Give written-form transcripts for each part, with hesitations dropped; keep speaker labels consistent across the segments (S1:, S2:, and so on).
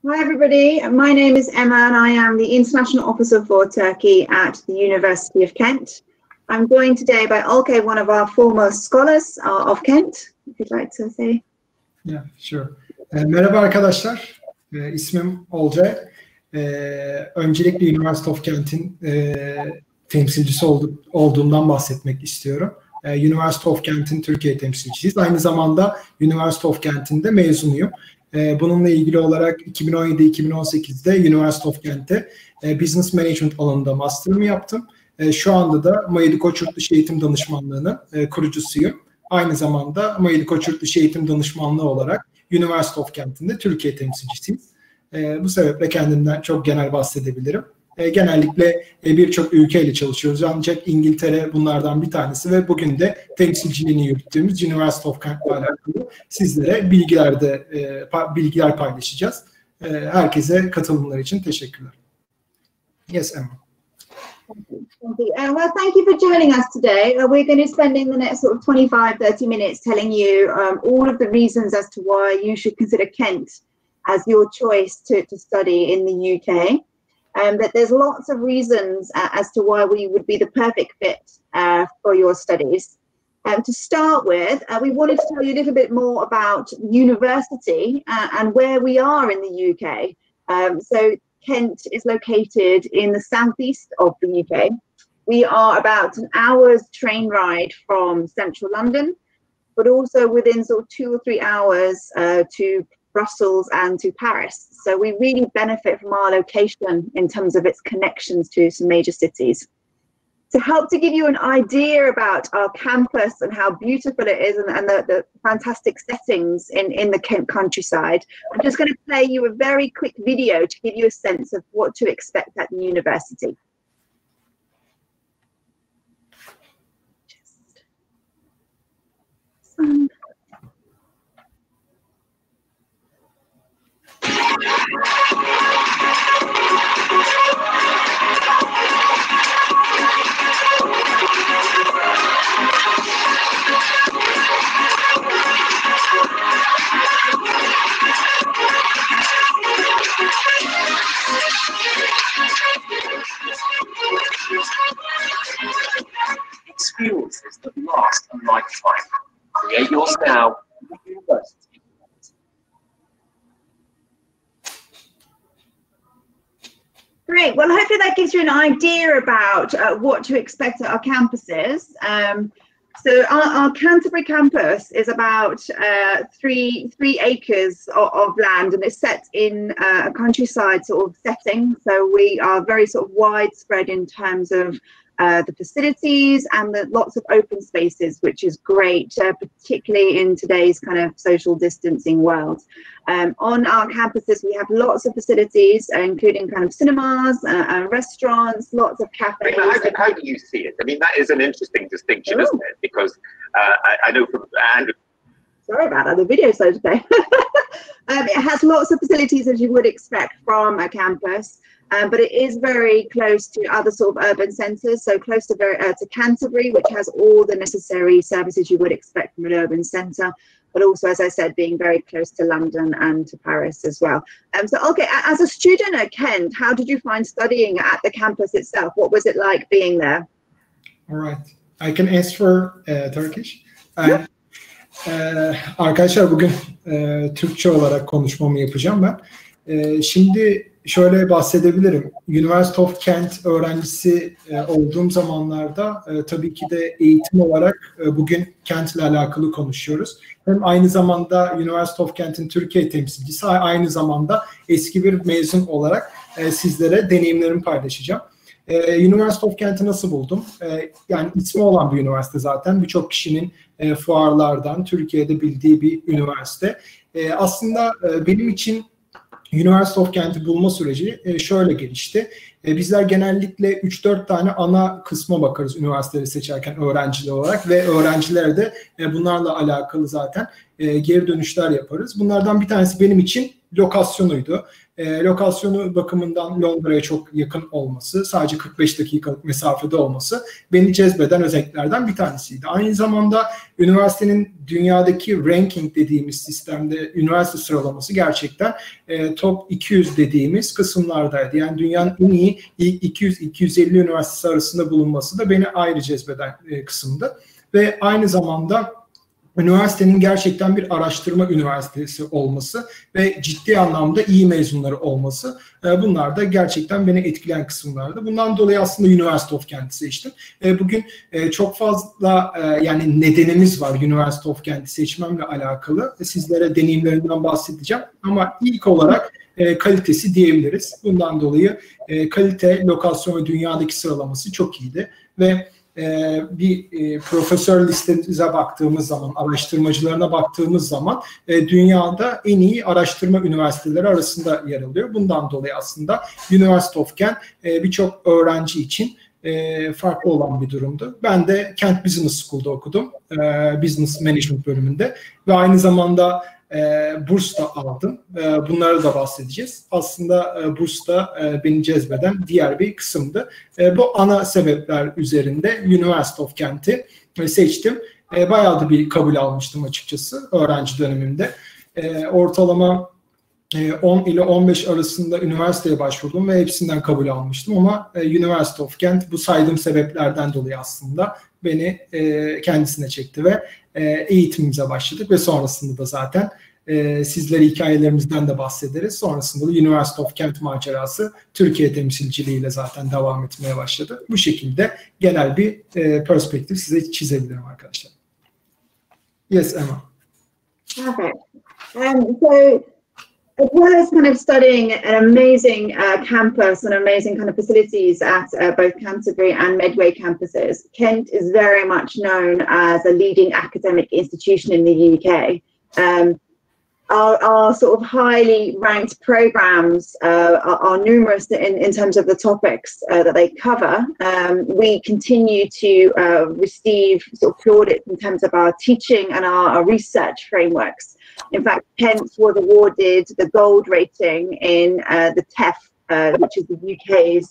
S1: Hi everybody, my name is Emma and I am the International Officer for Turkey at the University of Kent. I'm joined today by Olke, one of our foremost scholars of Kent, if you'd like to say.
S2: Yeah, sure. Merhaba arkadaşlar, ismim Olke. Öncelikle University of Kent'in temsilcisi olduğumdan bahsetmek istiyorum. University of Kent'in Türkiye temsilcisiyiz. Aynı zamanda University of Kent'in de mezunuyum. Bununla ilgili olarak 2017-2018'de University of Kent'te Business Management alanında master'ımı yaptım. Şu anda da Mayılı Koç Yurtdışı Eğitim Danışmanlığı'nın kurucusuyum. Aynı zamanda Mayılı Koç Yurtdışı Eğitim Danışmanlığı olarak University of Kent'in de Türkiye temsilcisiyiz. Bu sebeple kendimden çok genel bahsedebilirim. Genellikle birçok ülkeyle çalışıyoruz. Ancak İngiltere bunlardan bir tanesi ve bugün de temsilciliğini yürüttüğümüz University of Kent'le alakalı sizlere bilgiler paylaşacağız. Herkese katılımları için teşekkürler. Yes, Emma.
S1: Well, thank you for joining us today. We're going to be spending the next sort of 25-30 minutes telling you all of the reasons as to why you should consider Kent as your choice to study in the UK. That there's lots of reasons as to why we would be the perfect fit for your studies. To start with, we wanted to tell you a little bit more about university and where we are in the UK. So Kent is located in the southeast of the UK. We are about an hour's train ride from central London, but also within sort of 2 or 3 hours to Brussels and to Paris. So we really benefit from our location in terms of its connections to some major cities. To help to give you an idea about our campus and how beautiful it is and the fantastic settings in the Kent countryside, I'm just going to play you a very quick video to give you a sense of what to expect at the university.
S3: Experiences that last a lifetime. Create yours now with the university.
S1: Great. Well, hopefully that gives you an idea about what to expect at our campuses. So our Canterbury campus is about 3 acres of land, and it's set in a countryside sort of setting. So we are very sort of widespread in terms of the facilities and lots of open spaces, which is great, particularly in today's kind of social distancing world. On our campuses, we have lots of facilities, including kind of cinemas, restaurants, lots of cafes.
S3: How do you see it? I mean, that is an interesting distinction, isn't it? Because I know from Andrew.
S1: Sorry about that, the video's slow today. It has lots of facilities as you would expect from a campus. But it is very close to other sort of urban centres, so close to Canterbury, which has all the necessary services you would expect from an urban centre, but also, as I said, being very close to London and to Paris as well. So, okay, as a student at Kent, how did you find studying at the campus itself? What was it like being there?
S2: All right, I can answer Turkish. Arkadaşlar bugün Türkçe olarak konuşmamı yapacağım ben. Şimdi şöyle bahsedebilirim. University of Kent öğrencisi olduğum zamanlarda tabii ki de eğitim olarak bugün Kent ile alakalı konuşuyoruz. Hem aynı zamanda University of Kent'in Türkiye temsilcisi, aynı zamanda eski bir mezun olarak sizlere deneyimlerimi paylaşacağım. University of Kent'i nasıl buldum? Yani ismi olan bir üniversite zaten. Birçok kişinin fuarlardan Türkiye'de bildiği bir üniversite. Aslında benim için University of Kent'i bulma süreci şöyle gelişti. Bizler genellikle 3-4 tane ana kısma bakarız üniversiteleri seçerken öğrenciler olarak ve öğrencilere de bunlarla alakalı zaten geri dönüşler yaparız. Bunlardan bir tanesi benim için lokasyonuydu. Lokasyonu bakımından Londra'ya çok yakın olması, sadece 45 dakikalık mesafede olması beni cezbeden özelliklerden bir tanesiydi. Aynı zamanda üniversitenin dünyadaki ranking dediğimiz sistemde üniversite sıralaması gerçekten top 200 dediğimiz kısımlardaydı. Yani dünyanın en iyi ilk 200-250 üniversitesi arasında bulunması da beni ayrı cezbeden kısımdı. Ve aynı zamanda üniversitenin gerçekten bir araştırma üniversitesi olması ve ciddi anlamda iyi mezunları olması, bunlar da gerçekten beni etkileyen kısımlardı. Bundan dolayı aslında University of Kent'i seçtim. Bugün çok fazla yani nedenimiz var University of Kent'i seçmemle alakalı. Sizlere deneyimlerinden bahsedeceğim ama ilk olarak kalitesi diyebiliriz. Bundan dolayı kalite, lokasyon ve dünyadaki sıralaması çok iyiydi ve bir profesör listemize baktığımız zaman, araştırmacılarına baktığımız zaman dünyada en iyi araştırma üniversiteleri arasında yer alıyor. Bundan dolayı aslında University of Kent birçok öğrenci için farklı olan bir durumdu. Ben de Kent Business School'da okudum, Business Management bölümünde ve aynı zamanda burs da aldım. Bunları da bahsedeceğiz. Aslında burs da beni cezbeden diğer bir kısımdı. Bu ana sebepler üzerinde University of Kent'i seçtim. Bayağı da bir kabul almıştım açıkçası öğrenci dönemimde. Ortalama 10 ile 15 arasında üniversiteye başvurdum ve hepsinden kabul almıştım ama University of Kent bu saydığım sebeplerden dolayı aslında beni kendisine çekti ve eğitimimize başladık ve sonrasında da zaten sizlere hikayelerimizden de bahsederiz. Sonrasında da University of Kent macerası Türkiye temsilciliğiyle zaten devam etmeye başladı. Bu şekilde genel bir perspektif size çizebilirim arkadaşlar. Yes, Emma.
S1: Perfect. So, as well as kind of studying an amazing campus and amazing kind of facilities at both Canterbury and Medway campuses, Kent is very much known as a leading academic institution in the UK. Our sort of highly ranked programs are numerous in terms of the topics that they cover. We continue to receive sort of plaudits in terms of our teaching and our research frameworks. In fact, Kent was awarded the gold rating in the TEF, which is the UK's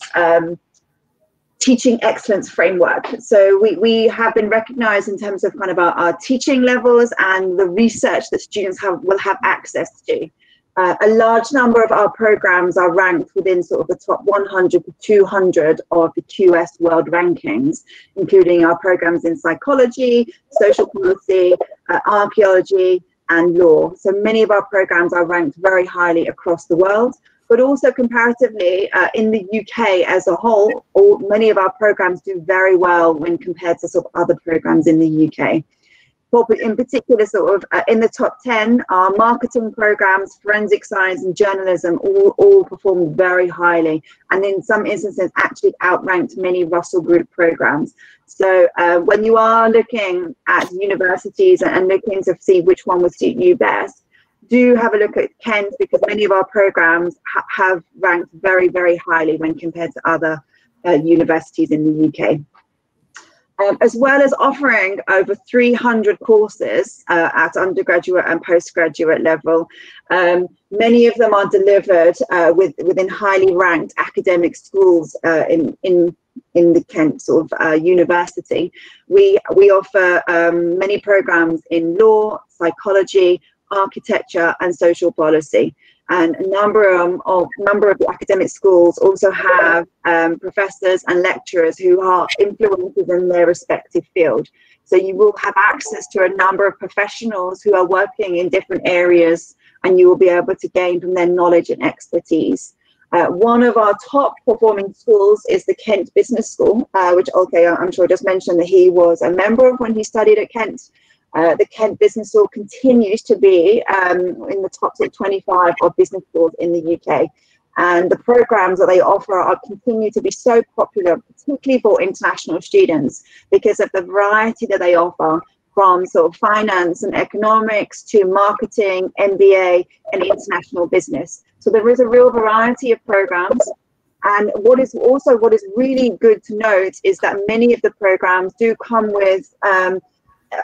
S1: teaching excellence framework. So we have been recognized in terms of kind of our teaching levels and the research that students will have access to. A large number of our programs are ranked within sort of the top 100 to 200 of the QS world rankings, including our programs in psychology, social policy, archaeology, and law. So many of our programs are ranked very highly across the world, but also comparatively in the UK as a whole, many of our programs do very well when compared to sort of other programs in the UK. But in particular, sort of in the top 10, our marketing programs, forensic science and journalism all perform very highly, and in some instances actually outranked many Russell Group programs. So when you are looking at universities and looking to see which one would suit you best, do have a look at Kent, because many of our programs have ranked very, very highly when compared to other universities in the UK. As well as offering over 300 courses at undergraduate and postgraduate level. Many of them are delivered within highly ranked academic schools in the Kent sort of university. We offer many programs in law, psychology, architecture and social policy, and a number of the academic schools also have professors and lecturers who are influencers in their respective field. So you will have access to a number of professionals who are working in different areas, and you will be able to gain from their knowledge and expertise. One of our top performing schools is the Kent Business School, which I'm sure just mentioned that he was a member of when he studied at Kent. The Kent Business School continues to be in the top 25 of business schools in the UK. And the programs that they offer continue to be so popular, particularly for international students, because of the variety that they offer, from sort of finance and economics to marketing, MBA, and international business. So there is a real variety of programs. And what is really good to note is that many of the programs do come with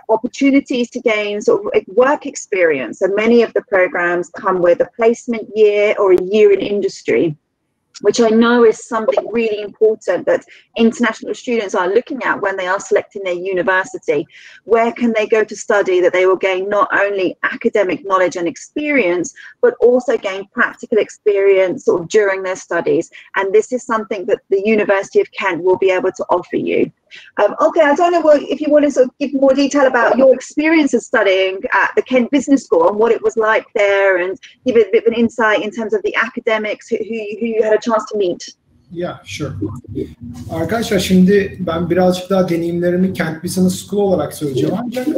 S1: opportunities to gain sort of work experience. And many of the programs come with a placement year or a year in industry, which I know is something really important that international students are looking at when they are selecting their university. Where can they go to study that they will gain not only academic knowledge and experience, but also gain practical experience sort of during their studies. And this is something that the University of Kent will be able to offer you. Okay, I don't know if you want to sort of give more detail about your experience of studying at the Kent Business School and what it was like there, and give a bit of an insight in terms of the academics who you had a chance to meet.
S2: Yeah, sure. Arkadaşlar, şimdi ben birazcık daha deneyimlerimi Kent Business School olarak söyleyeceğim ancak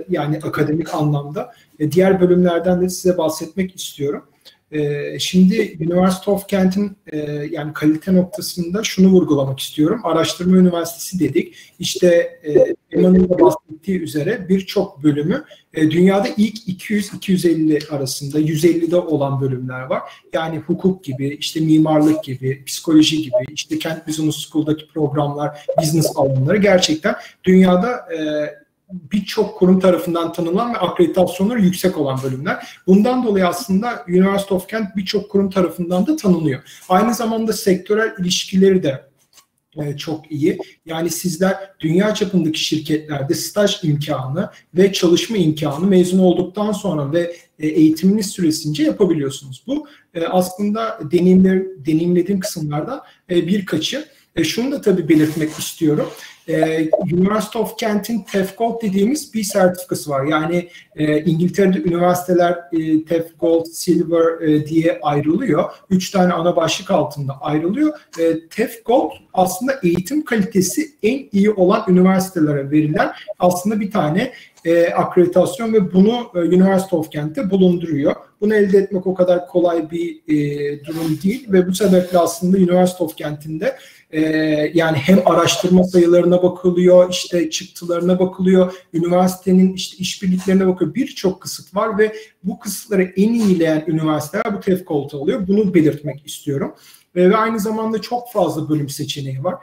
S2: yani akademik anlamda diğer bölümlerden de size bahsetmek istiyorum. Şimdi University of Kent'in yani kalite noktasında şunu vurgulamak istiyorum. Araştırma üniversitesi dedik. İşte Emman'ın da bahsettiği üzere birçok bölümü dünyada ilk 200-250 arasında 150'de olan bölümler var. Yani hukuk gibi, işte mimarlık gibi, psikoloji gibi, işte Kent Business School'daki programlar, business alanları gerçekten dünyada birçok kurum tarafından tanınan ve akreditasyonları yüksek olan bölümler. Bundan dolayı aslında University of Kent birçok kurum tarafından da tanınıyor. Aynı zamanda sektörel ilişkileri de çok iyi. Yani sizler dünya çapındaki şirketlerde staj imkanı ve çalışma imkanı mezun olduktan sonra ve eğitiminiz süresince yapabiliyorsunuz. Bu aslında deneyimlediğim kısımlardan birkaçı. Şunu da tabii belirtmek istiyorum. University of Kent'in TEF Gold dediğimiz bir sertifikası var. Yani İngiltere'de üniversiteler TEF Gold, Silver diye ayrılıyor. 3 tane ana başlık altında ayrılıyor. TEF Gold aslında eğitim kalitesi en iyi olan üniversitelere verilen aslında bir tane akreditasyon ve bunu University of Kent'te bulunduruyor. Bunu elde etmek o kadar kolay bir durum değil ve bu sebeple aslında University of Kent'in de yani hem araştırma sayılarına bakılıyor, işte çıktılarına bakılıyor, üniversitenin işte işbirliklerine bakılıyor. Birçok kısıt var ve bu kısıtları en iyileyen üniversiteler bu TEF Gold'u alıyor. Bunu belirtmek istiyorum. Ve aynı zamanda çok fazla bölüm seçeneği var.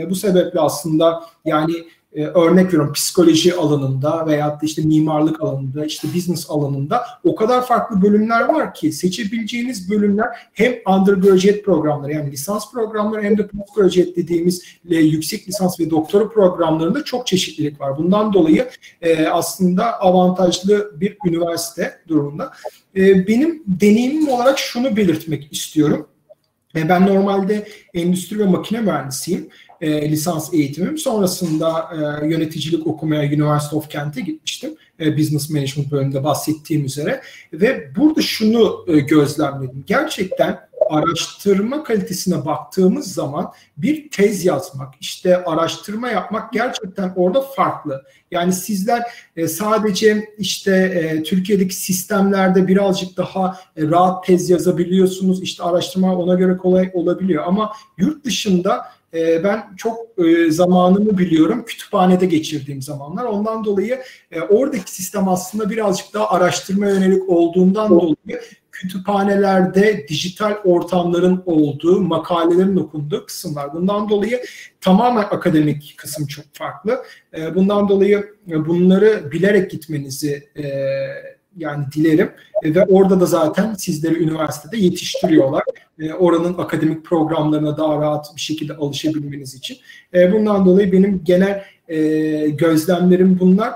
S2: Bu sebeple aslında yani örnek veriyorum psikoloji alanında veyahut da işte mimarlık alanında, işte business alanında o kadar farklı bölümler var ki seçebileceğiniz bölümler hem undergraduate programları yani lisans programları hem de postgraduate dediğimiz yüksek lisans ve doktora programlarında çok çeşitlilik var. Bundan dolayı aslında avantajlı bir üniversite durumunda. Benim deneyimim olarak şunu belirtmek istiyorum. Ben normalde endüstri ve makine mühendisiyim. Lisans eğitimim. Sonrasında yöneticilik okumaya University of Kent'e gitmiştim. Business Management bölümünde bahsettiğim üzere. Ve burada şunu gözlemledim. Gerçekten araştırma kalitesine baktığımız zaman bir tez yazmak, işte araştırma yapmak gerçekten orada farklı. Yani sizler sadece işte Türkiye'deki sistemlerde birazcık daha rahat tez yazabiliyorsunuz. İşte araştırma ona göre kolay olabiliyor. Ama yurt dışında ben çok zamanımı biliyorum kütüphanede geçirdiğim zamanlar. Ondan dolayı oradaki sistem aslında birazcık daha araştırma yönelik olduğundan dolayı kütüphanelerde dijital ortamların olduğu, makalelerin okunduğu kısımlar. Bundan dolayı tamamen akademik kısım çok farklı. Bundan dolayı bunları bilerek gitmenizi yani dilerim ve orada da zaten sizleri üniversitede yetiştiriyorlar. Oranın akademik programlarına daha rahat bir şekilde alışabilmeniz için. Bundan dolayı benim genel gözlemlerim bunlar.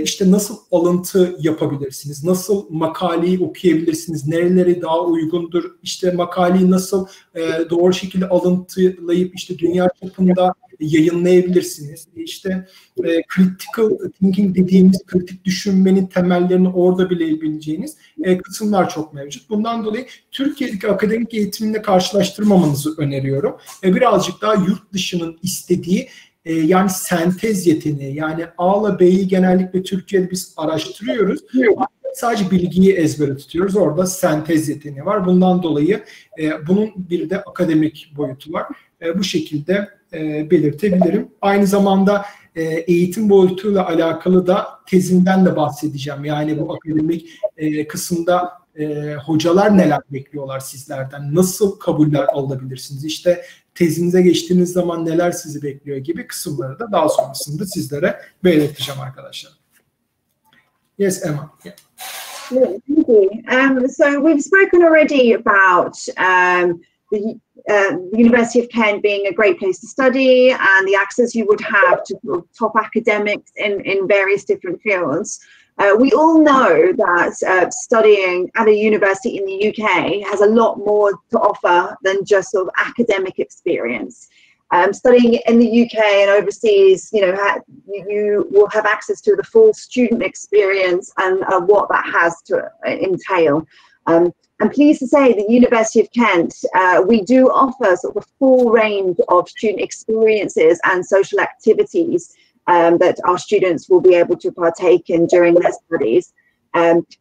S2: İşte nasıl alıntı yapabilirsiniz, nasıl makaleyi okuyabilirsiniz, nereleri daha uygundur, işte makaleyi nasıl doğru şekilde alıntılayıp işte dünya çapında yayınlayabilirsiniz. İşte critical thinking dediğimiz kritik düşünmenin temellerini orada bilebileceğiniz kısımlar çok mevcut. Bundan dolayı Türkiye'deki akademik eğitimle karşılaştırmamanızı öneriyorum. Birazcık daha yurt dışının istediği yani sentez yeteneği, yani A ile B'yi genellikle Türkiye'de biz araştırıyoruz. Sadece bilgiyi ezbere tutuyoruz. Orada sentez yeteneği var. Bundan dolayı bunun bir de akademik boyutu var. Bu şekilde belirtebilirim. Aynı zamanda eğitim boyutuyla alakalı da tezinden de bahsedeceğim. Yani bu akademik kısımda hocalar neler bekliyorlar sizlerden? Nasıl kabuller alabilirsiniz? İşte tezinize geçtiğiniz zaman neler sizi bekliyor gibi kısımları da daha sonrasında sizlere belirteceğim arkadaşlar. Yes, Emma. Yeah.
S1: Thank you. So we've spoken already about the University of Kent being a great place to study and the access you would have to sort of top academics in various different fields. We all know that studying at a university in the UK has a lot more to offer than just sort of academic experience. Studying in the UK and overseas, you will have access to the full student experience and what that has to entail. I'm pleased to say the University of Kent, we do offer sort of a full range of student experiences and social activities that our students will be able to partake in during their studies.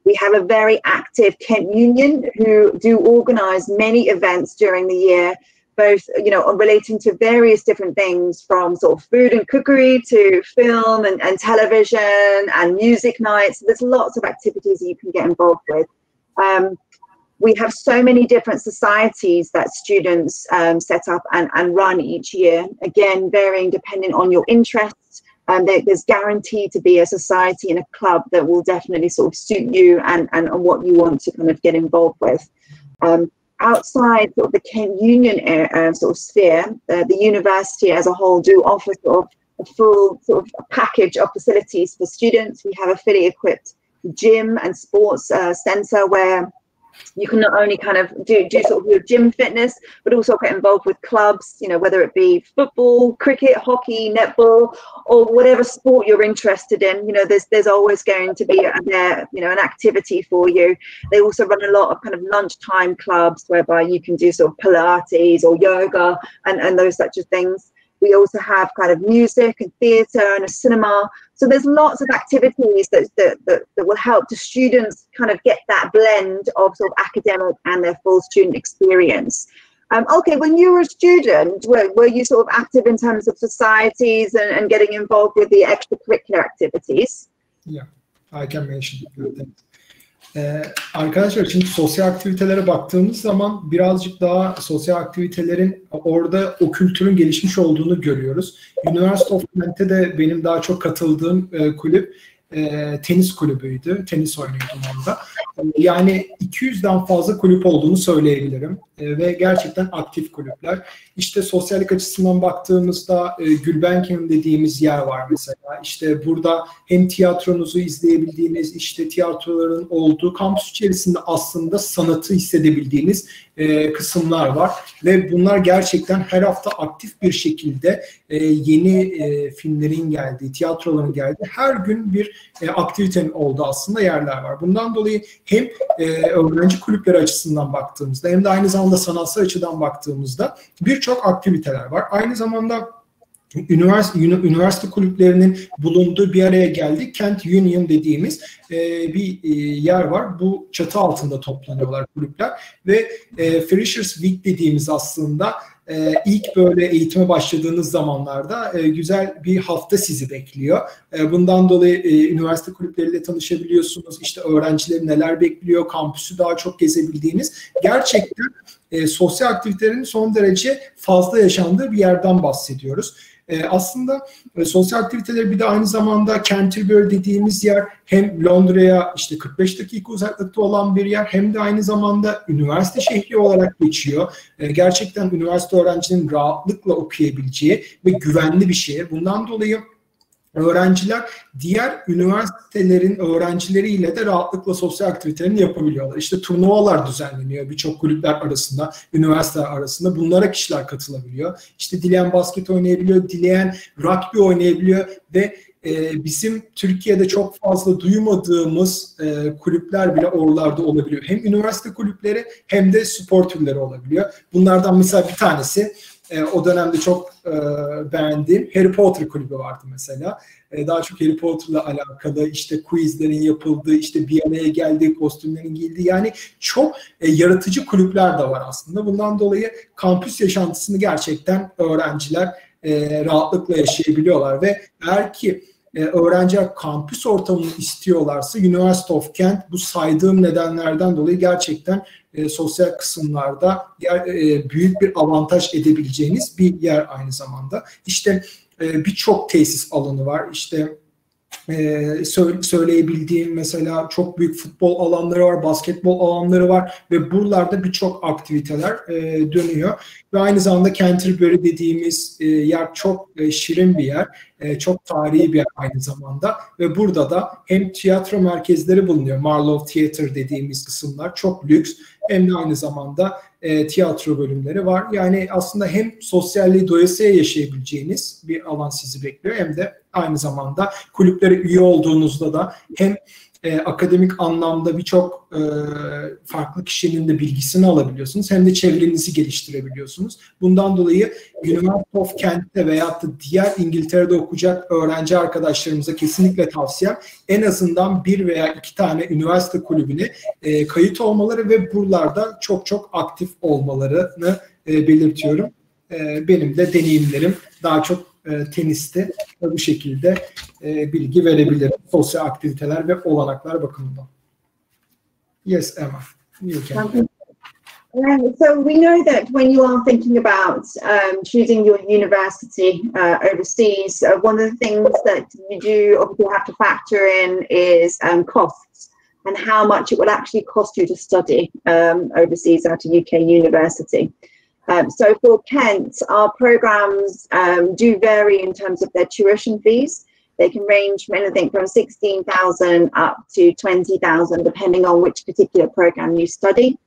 S1: We have a very active Kent Union who do organise many events during the year, both relating to various different things, from sort of food and cookery to film and television and music nights. There's lots of activities that you can get involved with. We have so many different societies that students set up and run each year, again varying depending on your interests. There's guaranteed to be a society and a club that will definitely sort of suit you and what you want to kind of get involved with. Outside sort of the Kent Union sort of sphere, the university as a whole do offer sort of a full sort of package of facilities for students. We have a fully equipped gym and sports centre where you can not only kind of do sort of your gym fitness, but also get involved with clubs, whether it be football, cricket, hockey, netball, or whatever sport you're interested in. There's always going to be an activity for you. They also run a lot of kind of lunchtime clubs whereby you can do sort of Pilates or yoga and those such of things. We also have kind of music and theatre and a cinema. So there's lots of activities that will help the students kind of get that blend of sort of academic and their full student experience. Okay, when you were a student, were you sort of active in terms of societies and getting involved with the extracurricular activities?
S2: Yeah, I can mention a few things. Arkadaşlar, şimdi sosyal aktivitelere baktığımız zaman birazcık daha sosyal aktivitelerin orada o kültürün gelişmiş olduğunu görüyoruz. University of Kent'te de benim daha çok katıldığım kulüp tenis kulübüydü. Tenis oynuyordum orada. Yani 200'den fazla kulüp olduğunu söyleyebilirim. Ve gerçekten aktif kulüpler. İşte sosyallik açısından baktığımızda Gulbenkian dediğimiz yer var mesela. İşte burada hem tiyatronuzu izleyebildiğiniz, işte tiyatroların olduğu kampüs içerisinde aslında sanatı hissedebildiğiniz kısımlar var. Ve bunlar gerçekten her hafta aktif bir şekilde yeni filmlerin geldiği, tiyatroların geldiği her gün bir aktivitenin olduğu aslında yerler var. Bundan dolayı hem öğrenci kulüpleri açısından baktığımızda hem de aynı zamanda sanatsal açıdan baktığımızda birçok aktiviteler var. Aynı zamanda üniversite kulüplerinin bulunduğu bir araya geldik. Kent Union dediğimiz bir yer var. Bu çatı altında toplanıyorlar kulüpler ve Freshers Week dediğimiz aslında ilk böyle eğitime başladığınız zamanlarda güzel bir hafta sizi bekliyor. Bundan dolayı üniversite kulüpleriyle tanışabiliyorsunuz. İşte öğrencileri neler bekliyor, kampüsü daha çok gezebildiğiniz, gerçekten sosyal aktivitelerin son derece fazla yaşandığı bir yerden bahsediyoruz. Aslında sosyal aktiviteleri bir de aynı zamanda Canterbury dediğimiz yer hem Londra'ya işte 45 dakika uzaklıkta olan bir yer hem de aynı zamanda üniversite şehri olarak geçiyor. Gerçekten üniversite öğrencinin rahatlıkla okuyabileceği ve güvenli bir şehir. Bundan dolayı öğrenciler diğer üniversitelerin öğrencileriyle de rahatlıkla sosyal aktivitelerini yapabiliyorlar. İşte turnuvalar düzenleniyor birçok kulüpler arasında, üniversiteler arasında. Bunlara kişiler katılabiliyor. İşte dileyen basket oynayabiliyor, dileyen rugby oynayabiliyor ve bizim Türkiye'de çok fazla duymadığımız kulüpler bile oralarda olabiliyor. Hem üniversite kulüpleri hem de spor türleri olabiliyor. Bunlardan mesela bir tanesi, o dönemde çok beğendiğim Harry Potter kulübü vardı mesela. Daha çok Harry Potter'la alakalı işte quizlerin yapıldığı, işte bir araya geldiği, kostümlerin giyildiği, yani çok yaratıcı kulüpler de var aslında. Bundan dolayı kampüs yaşantısını gerçekten öğrenciler rahatlıkla yaşayabiliyorlar ve eğer ki öğrenciler kampüs ortamını istiyorlarsa University of Kent bu saydığım nedenlerden dolayı gerçekten sosyal kısımlarda büyük bir avantaj edebileceğiniz bir yer aynı zamanda. İşte birçok tesis alanı var. İşte söyleyebildiğim mesela çok büyük futbol alanları var, basketbol alanları var ve buralarda birçok aktiviteler dönüyor. Ve aynı zamanda Canterbury dediğimiz yer çok şirin bir yer, çok tarihi bir yer aynı zamanda ve burada da hem tiyatro merkezleri bulunuyor, Marlowe Theatre dediğimiz kısımlar çok lüks, hem de aynı zamanda tiyatro bölümleri var. Yani aslında hem sosyalliği doyasıya yaşayabileceğiniz bir alan sizi bekliyor, hem de aynı zamanda kulüplere üye olduğunuzda da hem akademik anlamda birçok farklı kişinin de bilgisini alabiliyorsunuz, hem de çevrenizi geliştirebiliyorsunuz. Bundan dolayı University of Kent'te veyahut da diğer İngiltere'de okuyacak öğrenci arkadaşlarımıza kesinlikle tavsiyem en azından 1 veya 2 tane üniversite kulübüne kayıt olmaları ve buralarda çok çok aktif olmalarını belirtiyorum. Benim de deneyimlerim daha çok teniste bu şekilde bilgi verebilirim. Sosyal aktiviteler ve olanaklar bakımından. Yes, Emma. You can.
S1: So we know that when you are thinking about choosing your university overseas, one of the things that you do obviously have to factor in is costs and how much it will actually cost you to study overseas at a UK university. So for Kent, our programs do vary in terms of their tuition fees. They can range from anything from 16,000 up to 20,000, depending on which particular program you study.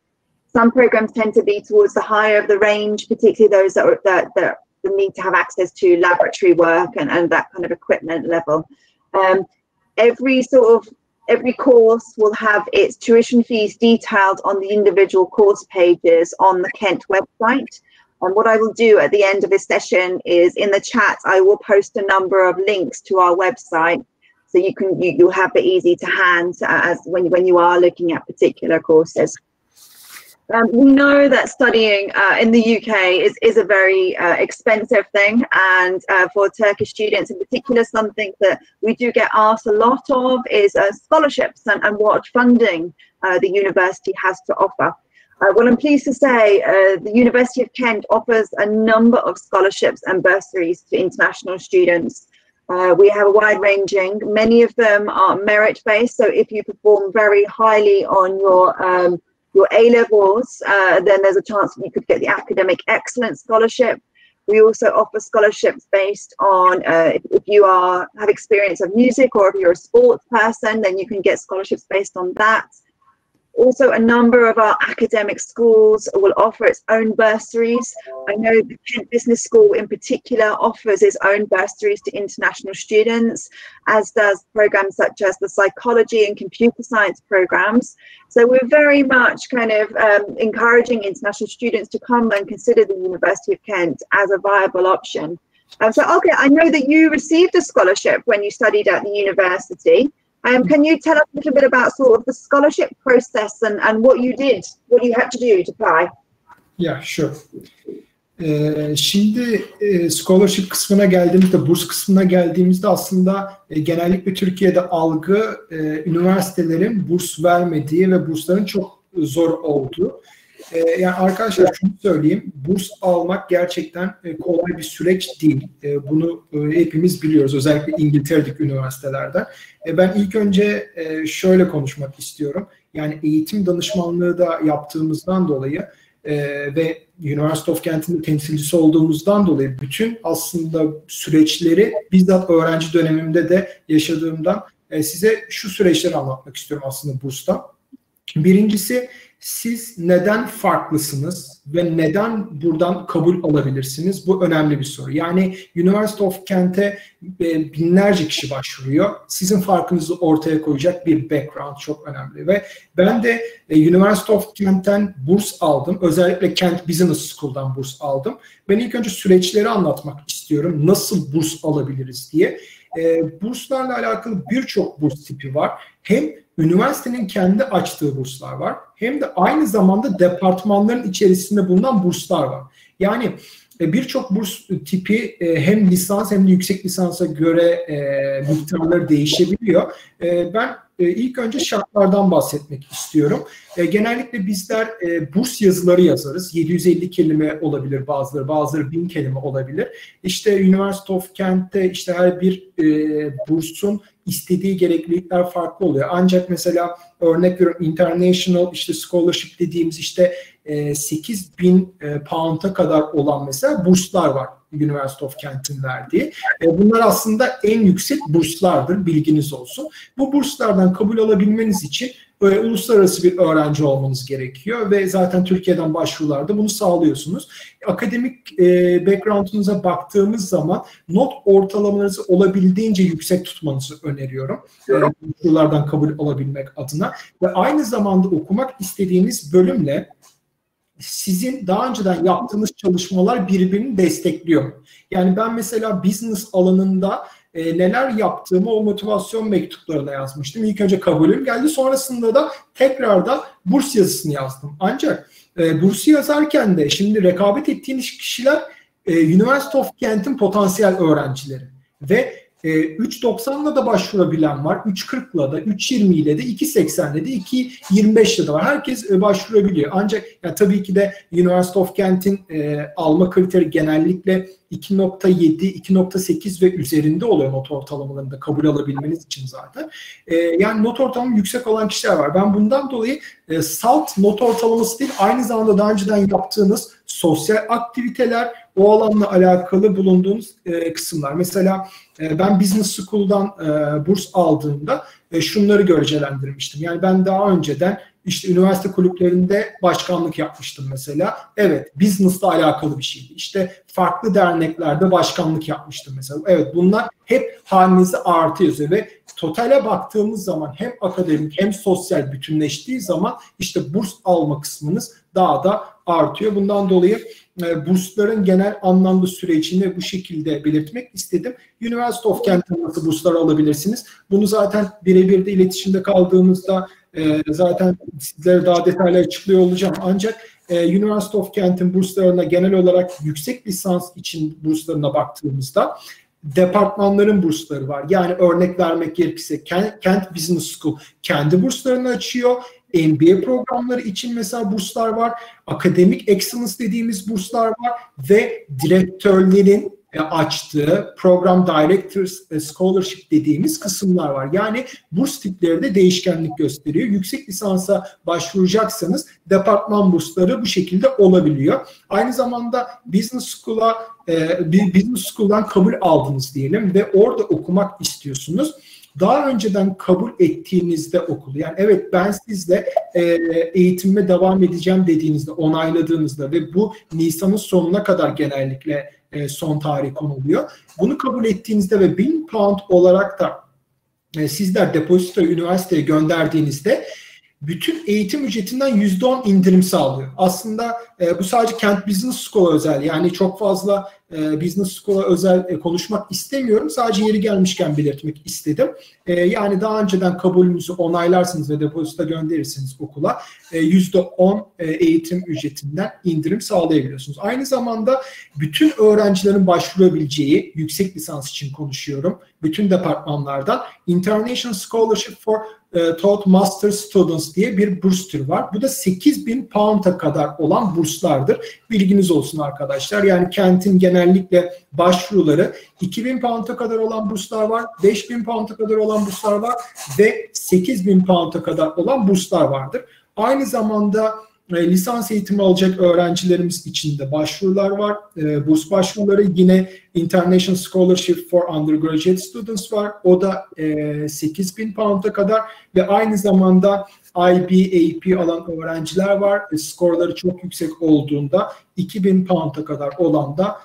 S1: Some programs tend to be towards the higher of the range, particularly those that need to have access to laboratory work and that kind of equipment level. Every course will have its tuition fees detailed on the individual course pages on the Kent website. And what I will do at the end of this session is in the chat, I will post a number of links to our website. So you'll have it easy to hand as when you are looking at particular courses. We know that studying in the UK is a very expensive thing, and for Turkish students in particular, something that we do get asked a lot of is scholarships and what funding the university has to offer. Well, I'm pleased to say the University of Kent offers a number of scholarships and bursaries to international students. We have a wide ranging, many of them are merit-based, so if you perform very highly on your A-levels, then there's a chance that you could get the Academic Excellence Scholarship. We also offer scholarships based on if you have experience of music, or if you're a sports person, then you can get scholarships based on that. Also, a number of our academic schools will offer its own bursaries. I know the Kent Business School in particular offers its own bursaries to international students, as does programs such as the psychology and computer science programs. So we're very much kind of encouraging international students to come and consider the University of Kent as a viable option. So, okay, I know that you received a scholarship when you studied at the university. Can you tell us a little bit about sort of the scholarship process and what you did, what you had to do to apply?
S2: Yeah, sure. Şimdi scholarship kısmına geldiğimizde, burs kısmına geldiğimizde aslında genellikle Türkiye'de algı üniversitelerin burs vermediği ve bursların çok zor olduğu. Yani arkadaşlar şunu söyleyeyim, burs almak gerçekten kolay bir süreç değil. Bunu hepimiz biliyoruz, özellikle İngiltere'deki üniversitelerden. Ben ilk önce şöyle konuşmak istiyorum. Yani eğitim danışmanlığı da yaptığımızdan dolayı ve University of Kent'in temsilcisi olduğumuzdan dolayı bütün aslında süreçleri bizzat öğrenci dönemimde de yaşadığımdan size şu süreçleri anlatmak istiyorum aslında bursta. Birincisi, siz neden farklısınız ve neden buradan kabul alabilirsiniz? Bu önemli bir soru. Yani University of Kent'e binlerce kişi başvuruyor. Sizin farkınızı ortaya koyacak bir background çok önemli. Ve ben de University of Kent'ten burs aldım. Özellikle Kent Business School'dan burs aldım. Ben ilk önce süreçleri anlatmak istiyorum. Nasıl burs alabiliriz diye. Burslarla alakalı birçok burs tipi var. Hem üniversitenin kendi açtığı burslar var, hem de aynı zamanda departmanların içerisinde bulunan burslar var. Yani birçok burs tipi hem lisans hem de yüksek lisansa göre miktarları değişebiliyor. Ben ilk önce şartlardan bahsetmek istiyorum. Genellikle bizler burs yazıları yazarız. 750 kelime olabilir bazıları 1000 kelime olabilir. İşte University of Kent'te işte her bir bursun istediği gereklilikler farklı oluyor. Ancak mesela örnek veriyorum international işte scholarship dediğimiz işte 8.000 pound'a kadar olan mesela burslar var University of Kent'in verdiği. Bunlar aslında en yüksek burslardır, bilginiz olsun. Bu burslardan kabul alabilmeniz için uluslararası bir öğrenci olmanız gerekiyor ve zaten Türkiye'den başvurularda bunu sağlıyorsunuz. Akademik background'unuza baktığımız zaman not ortalamanızı olabildiğince yüksek tutmanızı öneriyorum. Başvurulardan kabul alabilmek adına ve aynı zamanda okumak istediğiniz bölümle sizin daha önceden yaptığınız çalışmalar birbirini destekliyor. Yani ben mesela business alanında neler yaptığımı o motivasyon mektuplarına yazmıştım. İlk önce kabulüm geldi. Sonrasında da tekrardan burs yazısını yazdım. Ancak bursu yazarken de şimdi rekabet ettiğiniz kişiler University of Kent'in potansiyel öğrencileri. Ve 3.90'la da başvurabilen var, 3.40'la da, 3.20 ile de, 2.80'le de, 2.25'le de var. Herkes başvurabiliyor. Ancak yani tabii ki de University of Kent'in alma kriteri genellikle 2.7, 2.8 ve üzerinde oluyor not ortalamalarında kabul alabilmeniz için zaten. Yani not ortalaması yüksek olan kişiler var. Ben bundan dolayı salt not ortalaması değil, aynı zamanda daha önceden yaptığınız sosyal aktiviteler, o alanla alakalı bulunduğunuz kısımlar. Mesela ben Business School'dan burs aldığımda şunları görecelendirmiştim. Yani ben daha önceden işte üniversite kulüplerinde başkanlık yapmıştım mesela. Evet, business'la alakalı bir şeydi. İşte farklı derneklerde başkanlık yapmıştım mesela. Evet, bunlar hep halinizi artı yazıyor ve totale baktığımız zaman hem akademik hem sosyal bütünleştiği zaman işte burs alma kısmınız daha da artıyor. Bundan dolayı bursların genel anlamda sürecini bu şekilde belirtmek istedim. University of Kent'ten nasıl burslar alabilirsiniz? Bunu zaten birebir de iletişimde kaldığımızda zaten sizlere daha detaylı açıklıyor olacağım. Ancak University of Kent'in burslarına genel olarak yüksek lisans için burslarına baktığımızda departmanların bursları var. Yani örnek vermek gerekirse Kent Business School kendi burslarını açıyor. MBA programları için mesela burslar var. Akademik excellence dediğimiz burslar var. Ve direktörlerin açtığı program directors scholarship dediğimiz kısımlar var. Yani burs tipleri de değişkenlik gösteriyor. Yüksek lisansa başvuracaksanız departman bursları bu şekilde olabiliyor. Aynı zamanda Business School'dan kabul aldınız diyelim ve orada okumak istiyorsunuz. Daha önceden kabul ettiğinizde okulu, yani evet ben sizle eğitimime devam edeceğim dediğinizde, onayladığınızda ve bu Nisan'ın sonuna kadar genellikle son tarih konuluyor. Bunu kabul ettiğinizde ve 1000 pound olarak da sizler depozitoyu üniversiteye gönderdiğinizde bütün eğitim ücretinden %10 indirim sağlıyor. Aslında bu sadece Kent Business School'a özel, yani çok fazla Business School'a özel konuşmak istemiyorum. Sadece yeri gelmişken belirtmek istedim. Yani daha önceden kabulünüzü onaylarsınız ve depozito gönderirsiniz okula. %10 eğitim ücretinden indirim sağlayabiliyorsunuz. Aynı zamanda bütün öğrencilerin başvurabileceği, yüksek lisans için konuşuyorum, bütün departmanlardan International Scholarship for Taught Master Students diye bir burs türü var. Bu da 8.000 pound'a kadar olan burslardır. Bilginiz olsun arkadaşlar. Yani Kent'in genellikle başvuruları 2.000 pound'a kadar olan burslar var, 5.000 pound'a kadar olan burslar var ve 8.000 pound'a kadar olan burslar vardır. Aynı zamanda lisans eğitimi alacak öğrencilerimiz için de başvurular var. Burs başvuruları yine International Scholarship for Undergraduate Students var. O da 8.000 pound'a kadar ve aynı zamanda IB, AP alan öğrenciler var. Skorları çok yüksek olduğunda 2.000 pound'a kadar olan da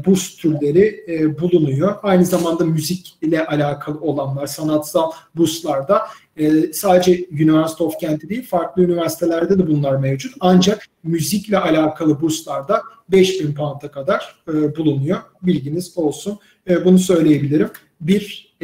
S2: burs türleri bulunuyor. Aynı zamanda müzik ile alakalı olanlar, sanatsal burslarda sadece University of Kent'te değil, farklı üniversitelerde de bunlar mevcut. Ancak müzikle alakalı burslarda 5.000 pound'a kadar bulunuyor. Bilginiz olsun. Bunu söyleyebilirim. Bir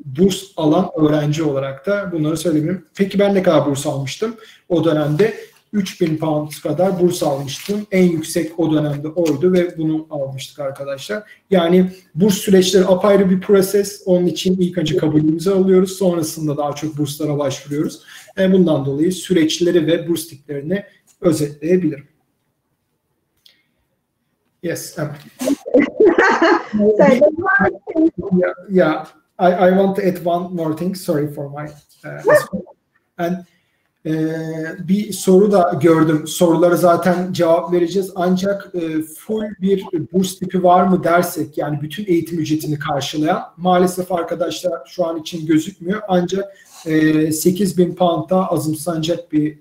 S2: burs alan öğrenci olarak da bunları söyleyebilirim. Peki ben ne kadar burs almıştım? O dönemde 3.000 pound kadar burs almıştım. En yüksek o dönemde oydu ve bunu almıştık arkadaşlar. Yani burs süreçleri apayrı bir proses. Onun için ilk önce kabulümüzü alıyoruz. Sonrasında daha çok burslara başvuruyoruz. Bundan dolayı süreçleri ve burs tiplerini özetleyebilirim. Yes, evet. I want to add one more thing. Sorry for my and bir soru da gördüm. Soruları zaten cevap vereceğiz. Ancak full bir burs tipi var mı dersek, yani bütün eğitim ücretini karşılayan, maalesef arkadaşlar şu an için gözükmüyor. Ancak 8.000 pound'a azımsanacak bir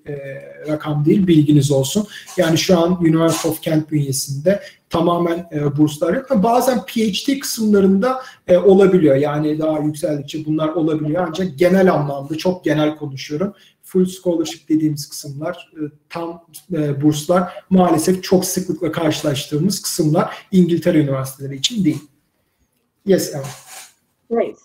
S2: rakam değil, bilginiz olsun. Yani şu an University of Kent bünyesinde tamamen burslar yok. Bazen PhD kısımlarında olabiliyor. Yani daha yükseldikçe bunlar olabiliyor. Ancak genel anlamda, çok genel konuşuyorum, full scholarship dediğimiz kısımlar, tam burslar maalesef çok sıklıkla karşılaştığımız kısımlar İngiltere üniversiteleri için değil. Yes, Emma.
S1: Great.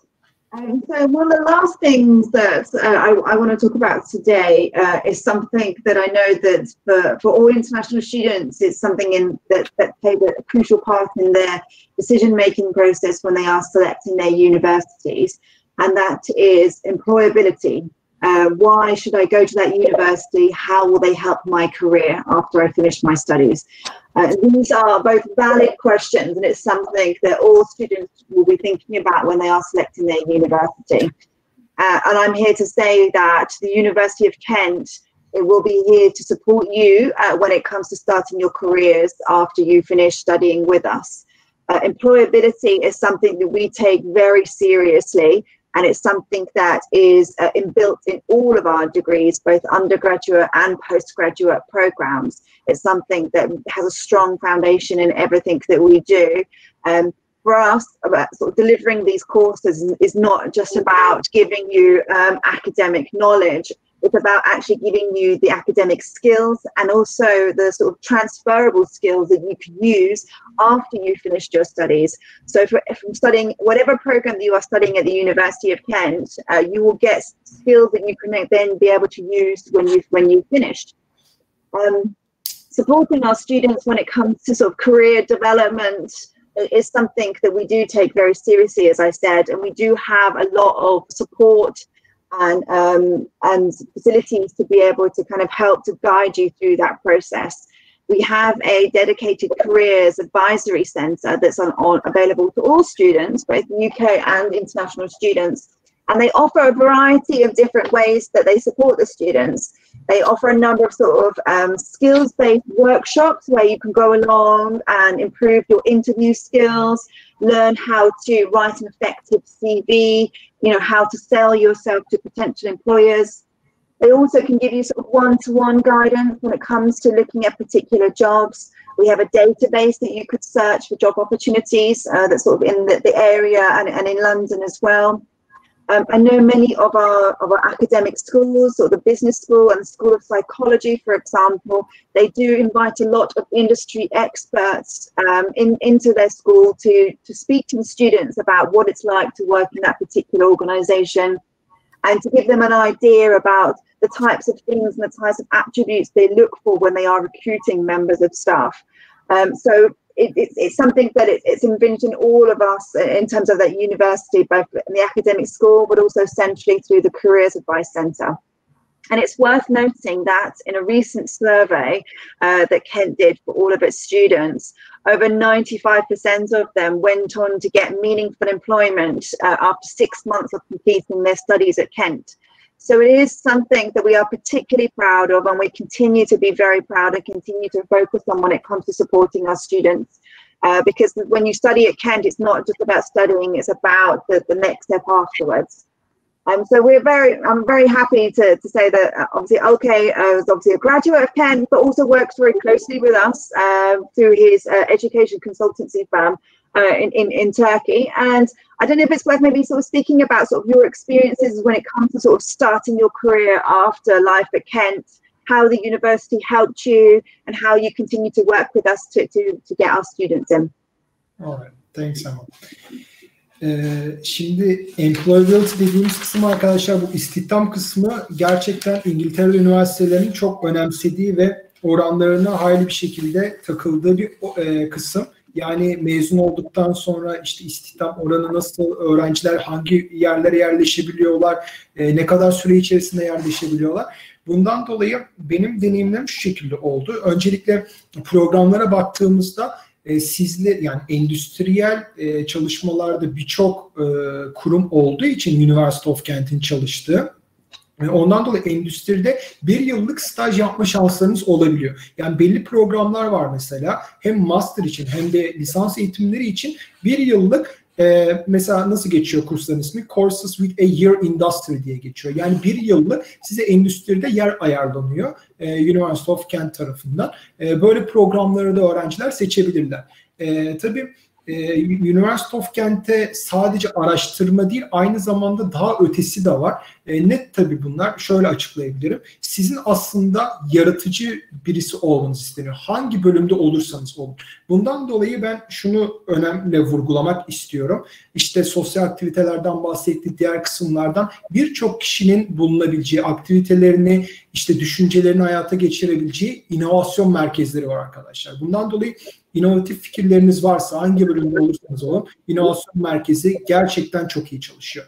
S1: So one of the last things that I want to talk about today is something that I know that for all international students, it's something that plays a crucial part in their decision-making process when they are selecting their universities, and that is employability. Why should I go to that university? How will they help my career after I finish my studies? These are both valid questions, and it's something that all students will be thinking about when they are selecting their university. And I'm here to say that the University of Kent will be here to support you when it comes to starting your careers after you finish studying with us. Employability is something that we take very seriously, and it's something that is inbuilt in all of our degrees, both undergraduate and postgraduate programs. It's something that has a strong foundation in everything that we do. For us, sort of delivering these courses is not just about giving you academic knowledge. It's about actually giving you the academic skills and also the sort of transferable skills that you can use after you finished your studies. So from studying whatever program that you are studying at the University of Kent, you will get skills that you can then be able to use when you've finished. Supporting our students when it comes to sort of career development is something that we do take very seriously, as I said, and we do have a lot of support and facilities to be able to kind of help to guide you through that process. We have a dedicated careers advisory centre that's available to all students, both UK and international students, and they offer a variety of different ways that they support the students. They offer a number of sort of skills-based workshops where you can go along and improve your interview skills, learn how to write an effective CV, you know, how to sell yourself to potential employers. They also can give you sort of one-to-one guidance when it comes to looking at particular jobs. We have a database that you could search for job opportunities that's sort of in the area and in London as well. I know many of our academic schools, or the business school and the School of Psychology, for example, they do invite a lot of industry experts into their school to speak to the students about what it's like to work in that particular organisation, and to give them an idea about the types of things and the types of attributes they look for when they are recruiting members of staff. So it's something that it's invented in all of us in terms of that university, both in the academic school, but also centrally through the Careers Advice Centre. And it's worth noting that in a recent survey that Kent did for all of its students, over 95% of them went on to get meaningful employment after 6 months of completing their studies at Kent. So it is something that we are particularly proud of, and we continue to be very proud and continue to focus on when it comes to supporting our students. Because when you study at Kent, it's not just about studying, it's about the next step afterwards. So I'm very happy to say that obviously Olcay is obviously a graduate of Kent, but also works very closely with us through his education consultancy firm in Turkey. And I don't know if it's worth maybe sort of speaking about sort of your experiences when it comes to sort of starting your career after life at Kent, how the university helped you, and how you continue to work with us to get our students in.
S2: All right, thanks Emma. Şimdi employability dediğimiz kısım arkadaşlar, bu istihdam kısmı gerçekten İngiltere üniversitelerinin çok önemsediği ve oranlarına hayli bir şekilde takıldığı bir kısım. Yani mezun olduktan sonra işte istihdam oranı nasıl, öğrenciler hangi yerlere yerleşebiliyorlar, ne kadar süre içerisinde yerleşebiliyorlar. Bundan dolayı benim deneyimlerim şu şekilde oldu. Öncelikle programlara baktığımızda sizler, yani endüstriyel çalışmalarda birçok kurum olduğu için University of Kent'in çalıştığı, ondan dolayı endüstride 1 yıllık staj yapma şanslarınız olabiliyor. Yani belli programlar var mesela, hem master için hem de lisans eğitimleri için 1 yıllık mesela nasıl geçiyor kursların ismi? Courses with a Year Industry diye geçiyor. Yani 1 yıllık size endüstride yer ayarlanıyor University of Kent tarafından. Böyle programları da öğrenciler seçebilirler. Tabii University of Kent'te sadece araştırma değil, aynı zamanda daha ötesi de var. Net tabii bunlar. Şöyle açıklayabilirim. Sizin aslında yaratıcı birisi olmanız isteniyor. Hangi bölümde olursanız olun. Bundan dolayı ben şunu önemli vurgulamak istiyorum. İşte sosyal aktivitelerden bahsettik, diğer kısımlardan birçok kişinin bulunabileceği, aktivitelerini, işte düşüncelerini hayata geçirebileceği inovasyon merkezleri var arkadaşlar. Bundan dolayı inovatif fikirleriniz varsa, hangi bölümde olursanız olun, inovasyon merkezi gerçekten çok iyi çalışıyor.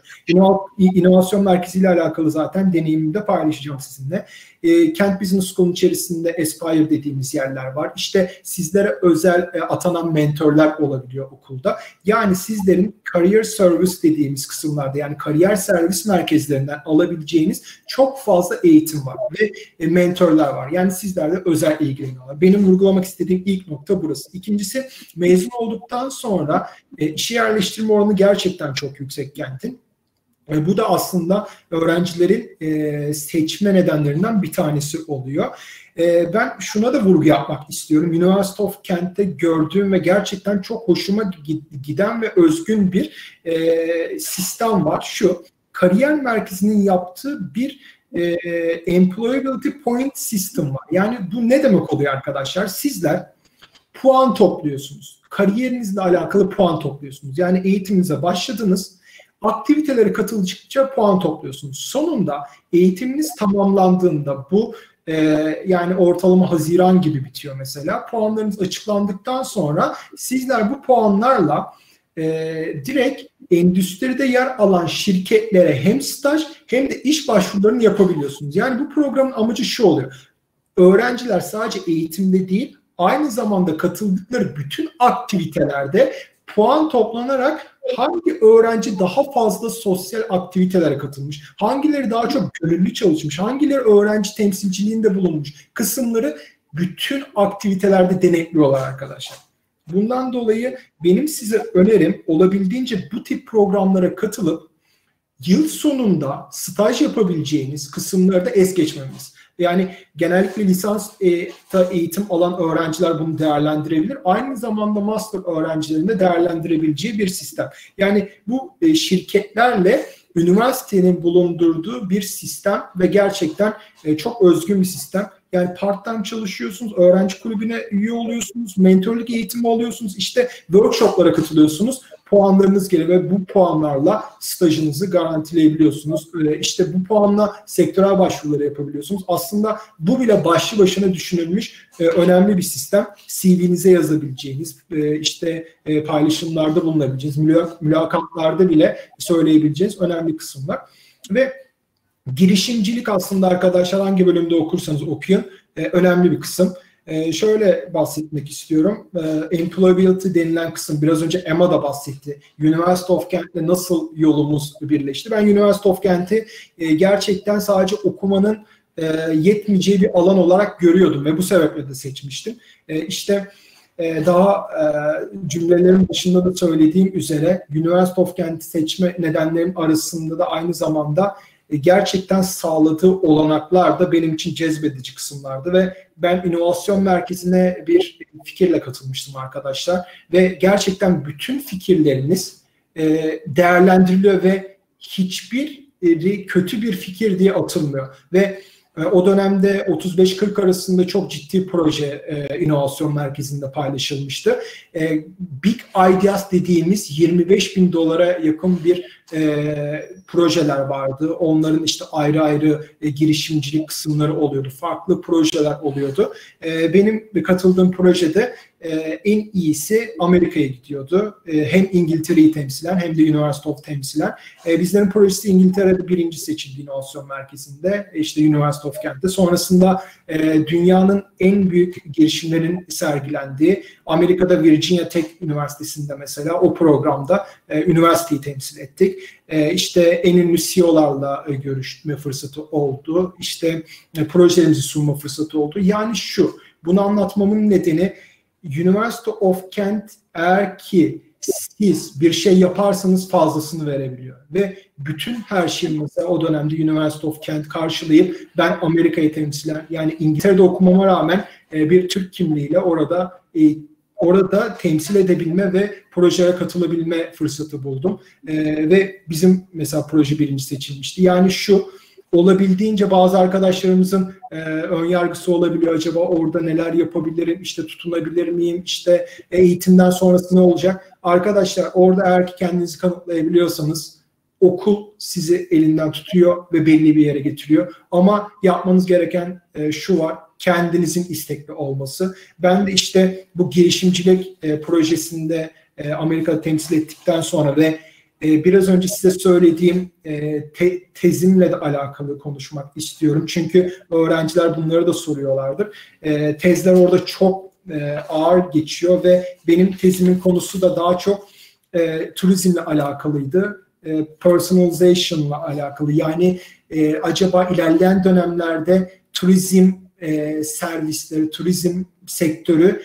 S2: İnovasyon merkeziyle alakalı zaten deneyimimi de paylaşacağım sizinle. Kent Business School'un içerisinde Aspire dediğimiz yerler var. İşte sizlere özel atanan mentörler olabiliyor okulda. Yani sizlerin career service dediğimiz kısımlarda, yani kariyer servis merkezlerinden alabileceğiniz çok fazla eğitim var ve mentörler var. Yani sizlerle özel ilgileniyorlar. Benim vurgulamak istediğim ilk nokta burası. İkincisi, mezun olduktan sonra işe yerleştirme oranı gerçekten çok yüksek Kent'in. Bu da aslında öğrencilerin seçme nedenlerinden bir tanesi oluyor. Ben şuna da vurgu yapmak istiyorum. University of Kent'te gördüğüm ve gerçekten çok hoşuma giden ve özgün bir sistem var. Şu, kariyer merkezinin yaptığı bir employability point system var. Yani bu ne demek oluyor arkadaşlar? Sizler puan topluyorsunuz. Kariyerinizle alakalı puan topluyorsunuz. Yani eğitiminize başladınız. Aktivitelere katıldıkça puan topluyorsunuz. Sonunda eğitiminiz tamamlandığında, bu yani ortalama Haziran gibi bitiyor mesela. Puanlarınız açıklandıktan sonra sizler bu puanlarla direkt endüstride yer alan şirketlere hem staj hem de iş başvurularını yapabiliyorsunuz. Yani bu programın amacı şu oluyor. Öğrenciler sadece eğitimde değil, aynı zamanda katıldıkları bütün aktivitelerde puan toplanarak hangi öğrenci daha fazla sosyal aktivitelere katılmış, hangileri daha çok gönüllü çalışmış, hangileri öğrenci temsilciliğinde bulunmuş kısımları bütün aktivitelerde denetliyorlar arkadaşlar. Bundan dolayı benim size önerim, olabildiğince bu tip programlara katılıp yıl sonunda staj yapabileceğiniz kısımları da es geçmemeniz. Yani genellikle lisans eğitim alan öğrenciler bunu değerlendirebilir. Aynı zamanda master öğrencilerin de değerlendirebileceği bir sistem. Yani bu şirketlerle üniversitenin bulundurduğu bir sistem ve gerçekten çok özgün bir sistem. Yani part-time çalışıyorsunuz, öğrenci kulübüne üye oluyorsunuz, mentörlük eğitimi alıyorsunuz, işte workshoplara katılıyorsunuz. Puanlarınız geliyor ve bu puanlarla stajınızı garantileyebiliyorsunuz. İşte bu puanla sektörel başvuruları yapabiliyorsunuz. Aslında bu bile başlı başına düşünülmüş önemli bir sistem. CV'nize yazabileceğiniz, işte paylaşımlarda bulunabileceğiniz, mülakatlarda bile söyleyebileceğiniz önemli kısımlar. Ve girişimcilik aslında arkadaşlar hangi bölümde okursanız okuyun önemli bir kısım. Şöyle bahsetmek istiyorum. Employability denilen kısım, biraz önce Emma da bahsetti. University of Kent'le nasıl yolumuz birleşti? Ben University of Kent'i gerçekten sadece okumanın yetmeyeceği bir alan olarak görüyordum ve bu sebeple de seçmiştim. İşte daha cümlelerin başında da söylediğim üzere University of Kent'i seçme nedenlerim arasında da aynı zamanda gerçekten sağladığı olanaklar da benim için cezbedici kısımlardı ve ben inovasyon merkezine bir fikirle katılmıştım arkadaşlar ve gerçekten bütün fikirleriniz değerlendiriliyor ve hiçbir kötü bir fikir diye atılmıyor ve o dönemde 35-40 arasında çok ciddi proje inovasyon merkezinde paylaşılmıştı. Big Ideas dediğimiz $25.000 yakın bir projeler vardı. Onların işte ayrı ayrı girişimcilik kısımları oluyordu. Farklı projeler oluyordu. Benim katıldığım projede en iyisi Amerika'ya gidiyordu. Hem İngiltere'yi temsilen hem de University of temsilen. Bizlerin projesi İngiltere'de birinci seçildi inovasyon merkezinde. İşte University of Kent'te. Sonrasında dünyanın en büyük girişimlerin sergilendiği Amerika'da Virginia Tech Üniversitesi'nde mesela o programda üniversiteyi temsil ettik. İşte en ünlü CEO'larla görüşme fırsatı oldu. İşte projelerimizi sunma fırsatı oldu. Yani bunu anlatmamın nedeni University of Kent eğer ki siz bir şey yaparsanız fazlasını verebiliyor. Ve bütün her şeyi mesela o dönemde University of Kent karşılayıp ben Amerika'yı temsilen yani İngiltere'de okumama rağmen bir Türk kimliğiyle orada temsil edebilme ve projeye katılabilme fırsatı buldum. Ve bizim mesela proje birinci seçilmişti. Yani olabildiğince bazı arkadaşlarımızın ön yargısı olabiliyor. Acaba orada neler yapabilirim? İşte tutunabilir miyim? İşte eğitimden sonrası ne olacak? Arkadaşlar orada eğer ki kendinizi kanıtlayabiliyorsanız okul sizi elinden tutuyor ve belli bir yere getiriyor. Ama yapmanız gereken var. Kendinizin istekli olması. Ben de işte bu girişimcilik projesinde Amerika'da temsil ettikten sonra ve biraz önce size söylediğim tezimle de alakalı konuşmak istiyorum. Çünkü öğrenciler bunları da soruyorlardır. Tezler orada çok ağır geçiyor ve benim tezimin konusu da daha çok turizmle alakalıydı. Personalization'la alakalı. Yani acaba ilerleyen dönemlerde turizm servisleri, turizm sektörü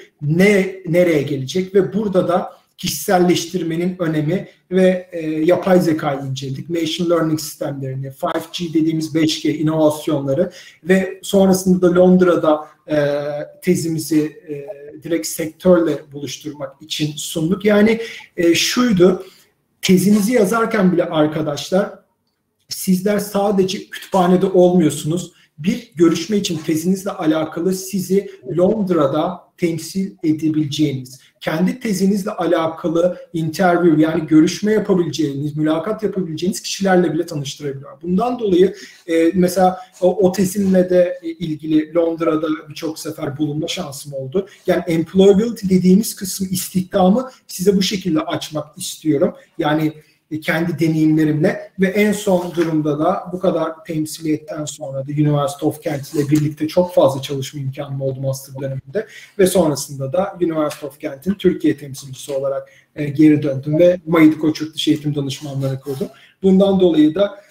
S2: nereye gelecek ve burada da kişiselleştirmenin önemi ve yapay zekayı inceledik. Machine learning sistemlerini, 5G dediğimiz 5G inovasyonları ve sonrasında da Londra'da tezimizi direkt sektörle buluşturmak için sunduk. Yani tezinizi yazarken bile arkadaşlar sizler sadece kütüphanede olmuyorsunuz. Bir görüşme için tezinizle alakalı sizi Londra'da temsil edebileceğiniz, kendi tezinizle alakalı interview yani görüşme yapabileceğiniz, mülakat yapabileceğiniz kişilerle bile tanıştırabiliyor. Bundan dolayı mesela o tezimle de ilgili Londra'da birçok sefer bulunma şansım oldu. Yani employability dediğimiz kısım istihdamı size bu şekilde açmak istiyorum. Yani kendi deneyimlerimle ve en son durumda da bu kadar temsiliyetten sonra da University of Kent ile birlikte çok fazla çalışma imkanım oldu master döneminde ve sonrasında da University of Kent'in Türkiye temsilcisi olarak geri döndüm ve Mayıd Koç Yurtdışı Eğitim Danışmanlığı kurdum. Bundan dolayı da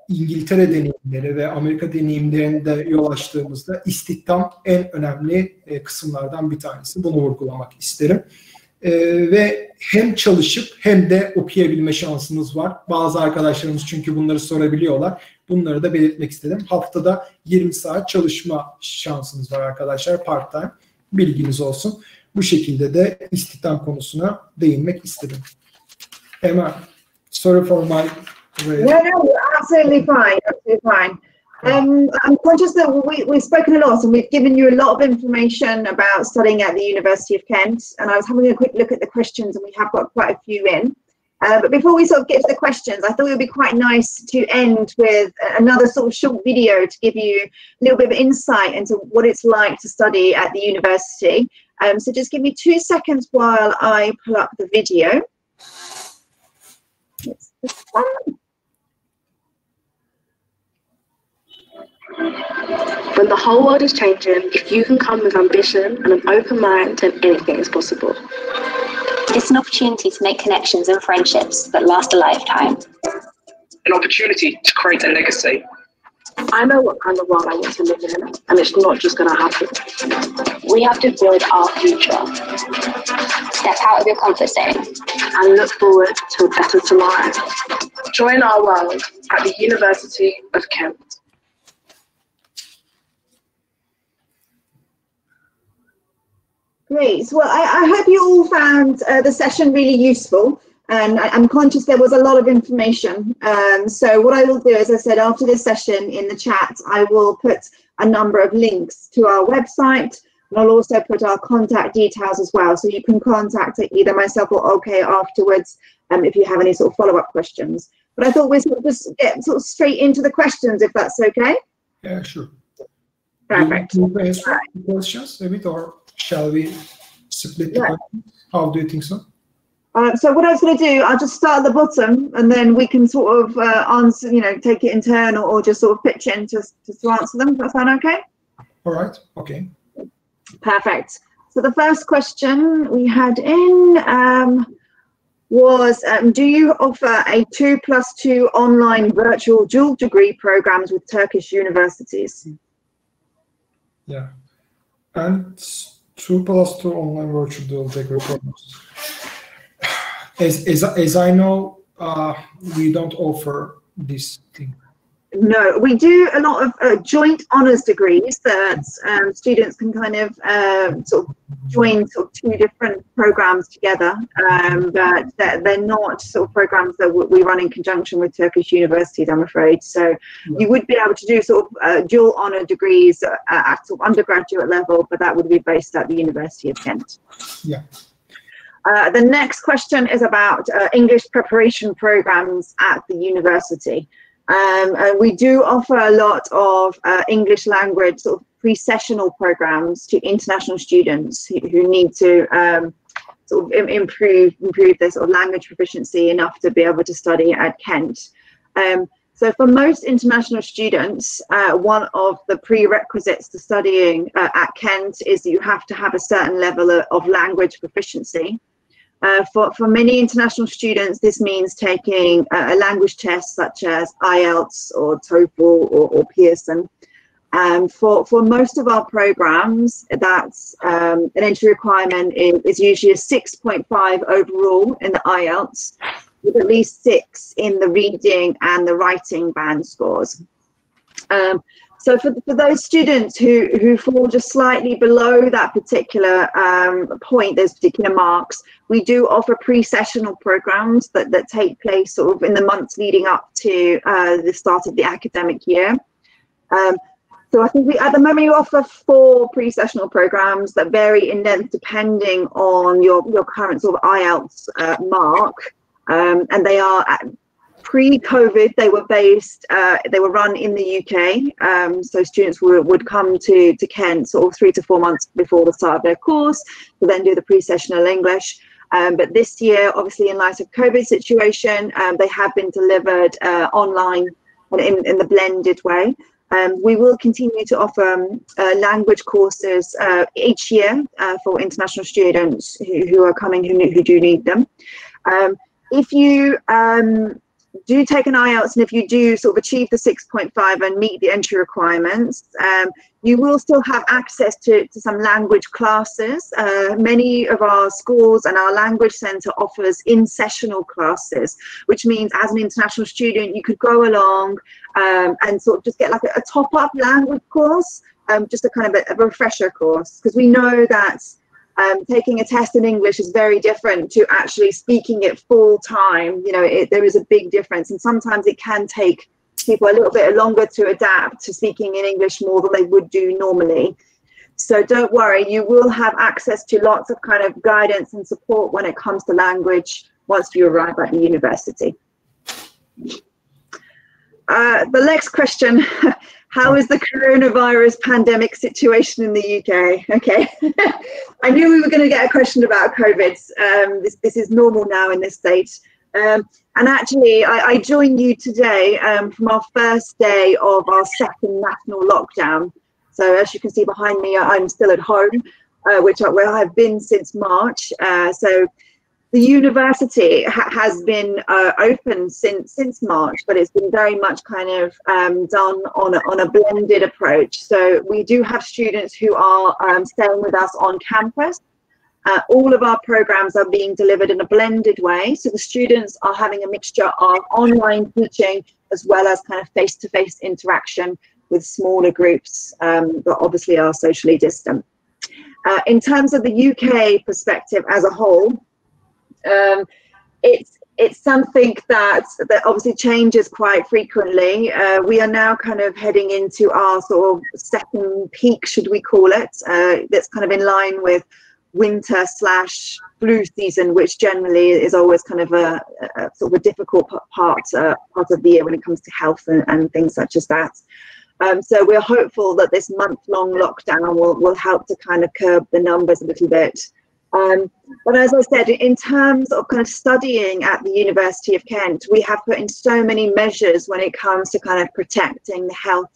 S2: İngiltere deneyimleri ve Amerika deneyimlerinde yol açtığımızda istihdam en önemli kısımlardan bir tanesi. Bunu vurgulamak isterim. Ve hem çalışıp hem de okuyabilme şansınız var. Bazı arkadaşlarımız çünkü bunları sorabiliyorlar. Bunları da belirtmek istedim. Haftada 20 saat çalışma şansınız var arkadaşlar part time. Bilginiz olsun. Bu şekilde de istihdam konusuna değinmek istedim. Emma, sorry for my...
S1: No, you're absolutely fine. Absolutely fine. I'm conscious that we've spoken a lot and we've given you a lot of information about studying at the University of Kent, and I was having a quick look at the questions and we have got quite a few in. But before we sort of get to the questions, I thought it would be quite nice to end with another sort of short video to give you a little bit of insight into what it's like to study at the university. So just give me 2 seconds while I pull up the video. It's this one.
S4: When the whole world is changing, if you can come with ambition and an open mind, then anything is possible.
S5: It's an opportunity to make connections and friendships that last a lifetime.
S3: An opportunity to create a legacy.
S4: I know what kind of world I want to live in, and it's not just going to happen.
S5: We have to build our future. Step out of your comfort zone
S4: and look forward to a better tomorrow. Join our world at the University of Kent.
S1: Great. Well, I hope you all found the session really useful, and I'm conscious there was a lot of information. So what I will do, as I said, after this session in the chat, I will put a number of links to our website, and I'll also put our contact details as well. So you can contact either myself or OK afterwards if you have any sort of follow-up questions. But I thought we'd sort of just get sort of straight into the questions, if that's okay.
S2: Yeah, sure.
S1: Perfect.
S2: Do you want to answer the questions a bit, or shall we split the questions? How do you think so?
S1: So what I was going to do, I'll just start at the bottom, and then we can sort of answer, take it in turn, or just sort of pitch in to answer them. Does that sound okay?
S2: All right. Okay.
S1: Perfect. So the first question we had in was, do you offer a 2+2 online virtual dual degree programs with Turkish universities?
S2: Yeah. And 2+2 online virtual dual degree programs. As I know, we don't offer this thing.
S1: No, we do a lot of joint honours degrees that students can kind of sort of join sort of two different programs together, but they're not sort of programs that we run in conjunction with Turkish universities, I'm afraid. So you would be able to do sort of dual honour degrees at sort of undergraduate level, but that would be based at the University of Kent.
S2: Yeah.
S1: The next question is about English preparation programs at the university. We do offer a lot of English language sort of pre-sessional programs to international students who need to sort of improve their sort of language proficiency enough to be able to study at Kent. So for most international students, one of the prerequisites to studying at Kent is that you have to have a certain level of language proficiency. For many international students, this means taking a language test such as IELTS or TOEFL or Pearson. For most of our programs, that's an entry requirement is usually a 6.5 overall in the IELTS, with at least 6 in the reading and the writing band scores. So for those students who fall just slightly below that particular point, those particular marks, we do offer pre-sessional programs that take place sort of in the months leading up to the start of the academic year. So I think at the moment we offer 4 pre-sessional programs that vary in length depending on your current sort of IELTS mark, and they are pre-COVID, they were run in the UK. So students would come to Kent sort of 3 to 4 months before the start of their course to then do the pre-sessional English. But this year, obviously in light of COVID situation, they have been delivered online in the blended way. We will continue to offer language courses each year for international students who are coming, who do need them. If you do take an IELTS, and if you do sort of achieve the 6.5 and meet the entry requirements, you will still have access to some language classes. Many of our schools and our language centre offers in-sessional classes, which means as an international student, you could go along and sort of just get like a top-up language course, just a kind of a refresher course, because we know that taking a test in English is very different to actually speaking it full time. There is a big difference, and sometimes it can take people a little bit longer to adapt to speaking in English more than they would do normally. So don't worry, you will have access to lots of kind of guidance and support when it comes to language once you arrive at the university. The next question, how is the coronavirus pandemic situation in the UK? Okay, I knew we were going to get a question about COVID. This is normal now in this state. And actually, I joined you today from our first day of our second national lockdown. So as you can see behind me, I'm still at home, where I've been since March. So the university has been open since March, but it's been very much kind of done on a blended approach. So we do have students who are staying with us on campus. All of our programs are being delivered in a blended way. So the students are having a mixture of online teaching as well as kind of face-to-face interaction with smaller groups that obviously are socially distant. In terms of the UK perspective as a whole, it's something that obviously changes quite frequently. We are now kind of heading into our sort of second peak, should we call it, that's kind of in line with winter/flu season, which generally is always kind of a sort of a difficult part of the year when it comes to health and things such as that. So we're hopeful that this month-long lockdown will help to kind of curb the numbers a little bit. But as I said, in terms of kind of studying at the University of Kent, we have put in so many measures when it comes to kind of protecting the health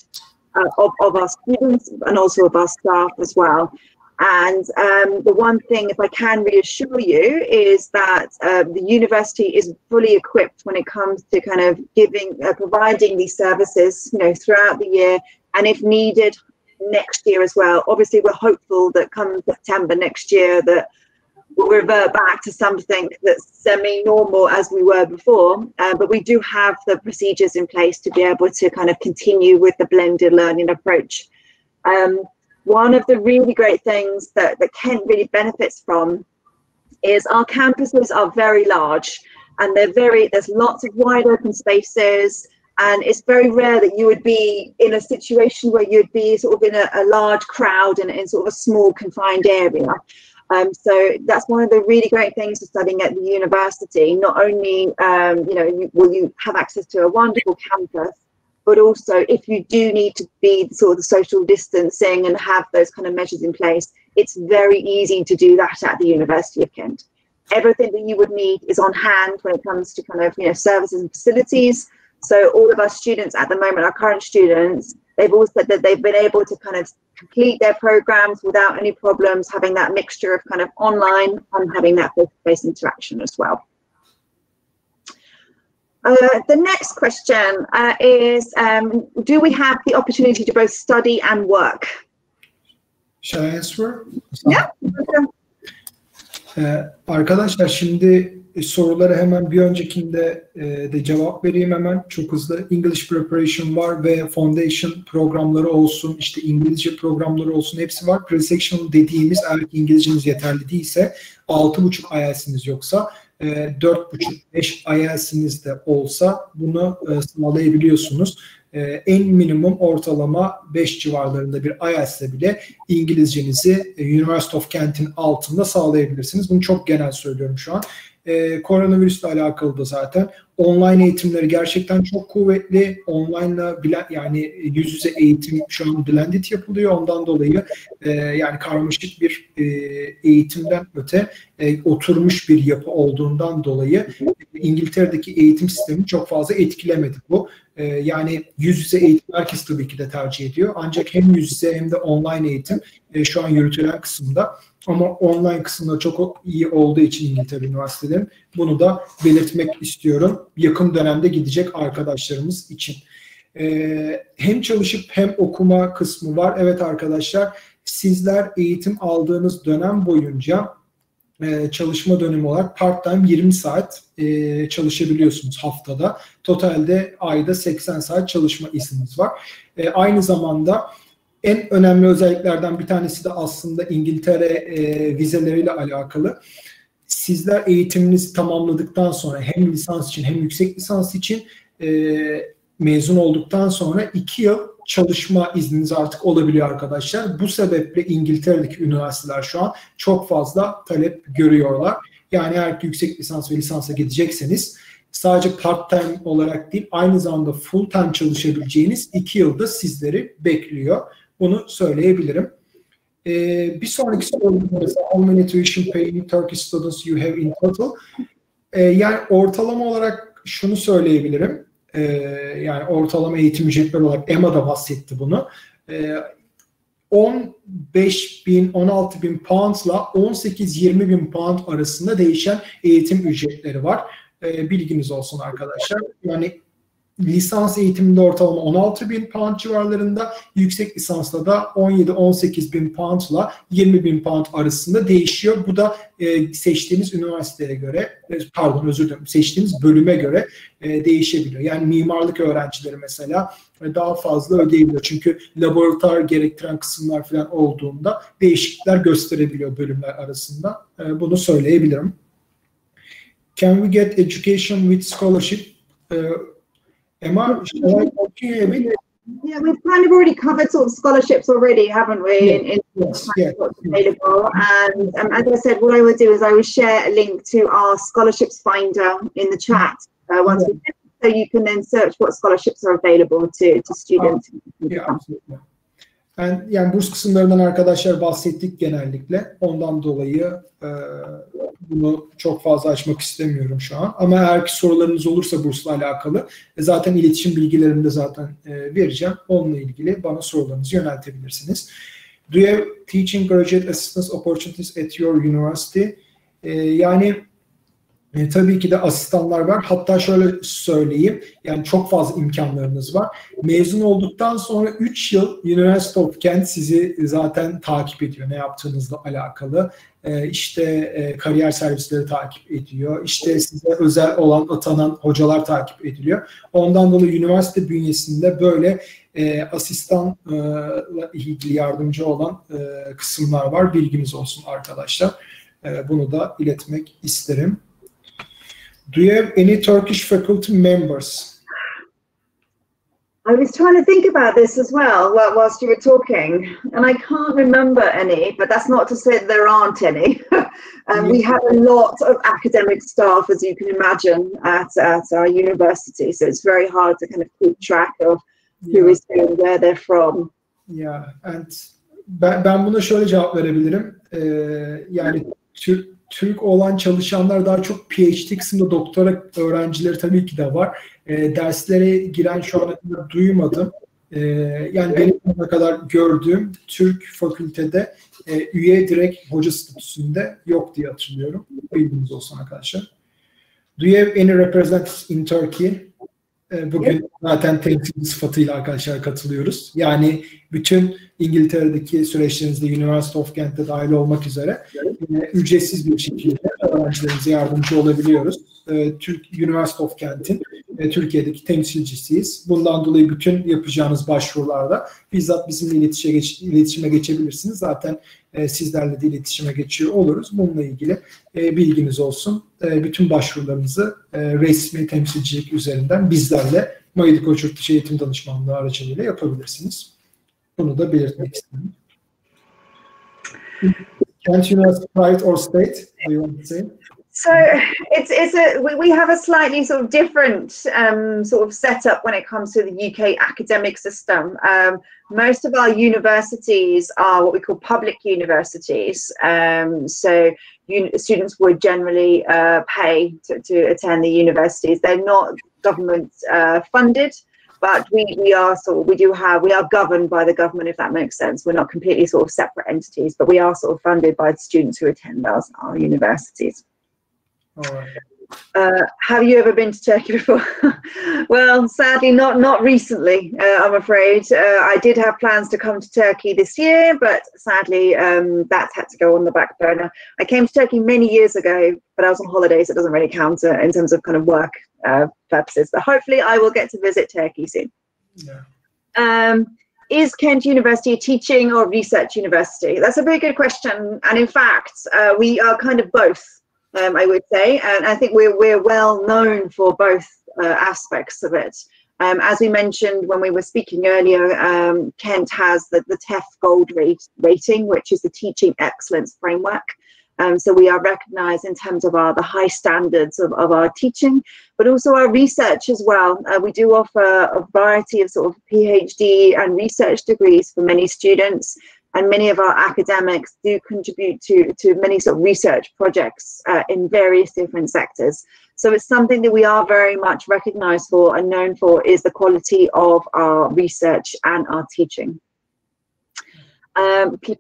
S1: of our students and also of our staff as well. And the one thing, if I can reassure you, is that the university is fully equipped when it comes to kind of providing these services, you know, throughout the year, and if needed, next year as well. Obviously, we're hopeful that come September next year that we'll revert back to something that's semi-normal as we were before, but we do have the procedures in place to be able to kind of continue with the blended learning approach. One of the really great things that Kent really benefits from is our campuses are very large, and there's lots of wide open spaces, and it's very rare that you would be in a situation where you'd be sort of in a large crowd and in sort of a small confined area. So that's one of the really great things for studying at the university. Not only will you have access to a wonderful campus, but also if you do need to be sort of the social distancing and have those kind of measures in place, it's very easy to do that at the University of Kent. Everything that you would need is on hand when it comes to kind of, you know, services and facilities. So all of our students at the moment, our current students, they've all said that they've been able to kind of complete their programs without any problems, having that mixture of kind of online and having that face-to-face interaction as well. The next question is, do we have the opportunity to both study and work?
S2: Shall I answer?
S1: Yeah.
S2: Arkadaşlar şimdi sorulara hemen bir öncekinde de cevap vereyim hemen çok hızlı. English Preparation var ve Foundation programları olsun, işte İngilizce programları olsun, hepsi var. Pre-Sessional dediğimiz, eğer İngilizceniz yeterli değilse, 6,5 IELTS'iniz yoksa, 4,5-5 IELTS'iniz de olsa bunu sağlayabiliyorsunuz. En minimum ortalama 5 civarlarında bir IELTS'le bile İngilizcenizi University of Kent'in altında sağlayabilirsiniz. Bunu çok genel söylüyorum şu an. Koronavirüsle alakalı da zaten online eğitimleri gerçekten çok kuvvetli. Online'la yani yüz yüze eğitim şu an blended yapılıyor. Ondan dolayı yani karmaşık bir eğitimden öte oturmuş bir yapı olduğundan dolayı İngiltere'deki eğitim sistemini çok fazla etkilemedi bu. Yani yüz yüze eğitim herkes tabii ki de tercih ediyor. Ancak hem yüz yüze hem de online eğitim şu an yürütülen kısımda. Ama online kısımda çok iyi olduğu için İngiltere üniversitelerin, bunu da belirtmek istiyorum. Yakın dönemde gidecek arkadaşlarımız için. Hem çalışıp hem okuma kısmı var. Evet arkadaşlar, sizler eğitim aldığınız dönem boyunca çalışma dönemi olarak part-time 20 saat çalışabiliyorsunuz haftada. Totalde ayda 80 saat çalışma izniniz var. Aynı zamanda en önemli özelliklerden bir tanesi de aslında İngiltere vizeleriyle alakalı. Sizler eğitiminizi tamamladıktan sonra hem lisans için hem yüksek lisans için mezun olduktan sonra 2 yıl çalışma izniniz artık olabiliyor arkadaşlar. Bu sebeple İngiltere'deki üniversiteler şu an çok fazla talep görüyorlar. Yani eğer yüksek lisans ve lisansa gidecekseniz sadece part-time olarak değil, aynı zamanda full-time çalışabileceğiniz 2 yılda sizleri bekliyor. Bunu söyleyebilirim. Bir sonraki soru mesela, how many tuition paying Turkish students you have in total? Yani ortalama olarak şunu söyleyebilirim. Yani ortalama eğitim ücretleri olarak Emma da bahsetti bunu. 15.000, 16.000 pound'la 18-20.000 pound arasında değişen eğitim ücretleri var. Bilginiz olsun arkadaşlar. Yani lisans eğitiminde ortalama 16.000 pound civarlarında, yüksek lisansla da 17-18.000 pound'la 20.000 pound arasında değişiyor. Bu da seçtiğiniz üniversiteye göre, seçtiğiniz bölüme göre değişebiliyor. Yani mimarlık öğrencileri mesela daha fazla ödeyebiliyor. Çünkü laboratuvar gerektiren kısımlar falan olduğunda değişiklikler gösterebiliyor bölümler arasında. Bunu söyleyebilirim. Can we get education with scholarship? Emma, shall I continue a bit?
S1: Yeah, we've kind of already covered sort of scholarships already, haven't we?
S2: Yeah.
S1: In what's available. And as I said, what I will do is I will share a link to our scholarships finder in the chat once we finish. so you can then search what scholarships are available to students.
S2: Yeah, absolutely. Yani burs kısımlarından arkadaşlar bahsettik genellikle. Ondan dolayı bunu çok fazla açmak istemiyorum şu an. Ama eğer ki sorularınız olursa bursla alakalı zaten iletişim bilgilerimi de zaten vereceğim. Onunla ilgili bana sorularınızı yöneltebilirsiniz. Do you have teaching graduate assistance opportunities at your university? Tabii ki de asistanlar var. Hatta şöyle söyleyeyim, yani çok fazla imkanlarınız var. Mezun olduktan sonra 3 yıl University of Kent sizi zaten takip ediyor ne yaptığınızla alakalı. İşte kariyer servisleri takip ediyor. İşte size özel olan atanan hocalar takip ediliyor. Ondan dolayı üniversite bünyesinde böyle asistanla ilgili yardımcı olan kısımlar var. Bilginiz olsun arkadaşlar. Bunu da iletmek isterim. Do you have any Turkish faculty members?
S1: I was trying to think about this as well whilst you were talking, and I can't remember any, but that's not to say that there aren't any. We have a lot of academic staff, as you can imagine, at our university, so it's very hard to kind of keep track of who is who and where they're from.
S2: Yeah, and ben buna şöyle cevap verebilirim. Yani Türk olan çalışanlar daha çok PhD kısmında doktora öğrencileri tabii ki de var. Derslere giren şu ana kadar duymadım. Yani benim bugüne kadar gördüğüm Türk fakültede üye direkt hoca statüsünde yok diye hatırlıyorum. Bilginiz olsun arkadaşlar. Do you have any representatives in Turkey? Bugün zaten temsilci sıfatıyla arkadaşlar katılıyoruz. Yani bütün İngiltere'deki süreçlerinizde University of Kent'te dahil olmak üzere ücretsiz bir şekilde öğrencilerimize yardımcı olabiliyoruz. University of Kent'in Türkiye'deki temsilcisiyiz. Bundan dolayı bütün yapacağınız başvurularda bizzat bizimle iletişime geçebilirsiniz. Zaten sizlerle de iletişime geçiyor oluruz. Bununla ilgili bilginiz olsun. Bütün başvurularınızı resmi temsilcilik üzerinden bizlerle Mayılı Koç Yurtdışı Eğitim Danışmanlığı aracılığıyla yapabilirsiniz. Bunu da belirtmek istedim. Kent University, private or state? Do you want to say?
S1: So we have a slightly sort of different sort of setup when it comes to the UK academic system. Most of our universities are what we call public universities. So students would generally pay to attend the universities. They're not government funded, but we are governed by the government, if that makes sense. We're not completely sort of separate entities, but we are sort of funded by the students who attend our universities.
S2: All right.
S1: Have you ever been to Turkey before? Well, sadly, not recently, I'm afraid. I did have plans to come to Turkey this year, but sadly, that had to go on the back burner. I came to Turkey many years ago, but I was on holiday, so it doesn't really count in terms of kind of work purposes. But hopefully, I will get to visit Turkey soon.
S2: Yeah.
S1: Is Kent University a teaching or research university? That's a very good question. And in fact, we are kind of both. I would say, and I think we're well known for both aspects of it. As we mentioned when we were speaking earlier, Kent has the TEF Gold rating, which is the Teaching Excellence Framework. So we are recognised in terms of the high standards of our teaching, but also our research as well. We do offer a variety of sort of PhD and research degrees for many students. And many of our academics do contribute to many sort of research projects in various different sectors. So it's something that we are very much recognised for and known for, is the quality of our research and our teaching.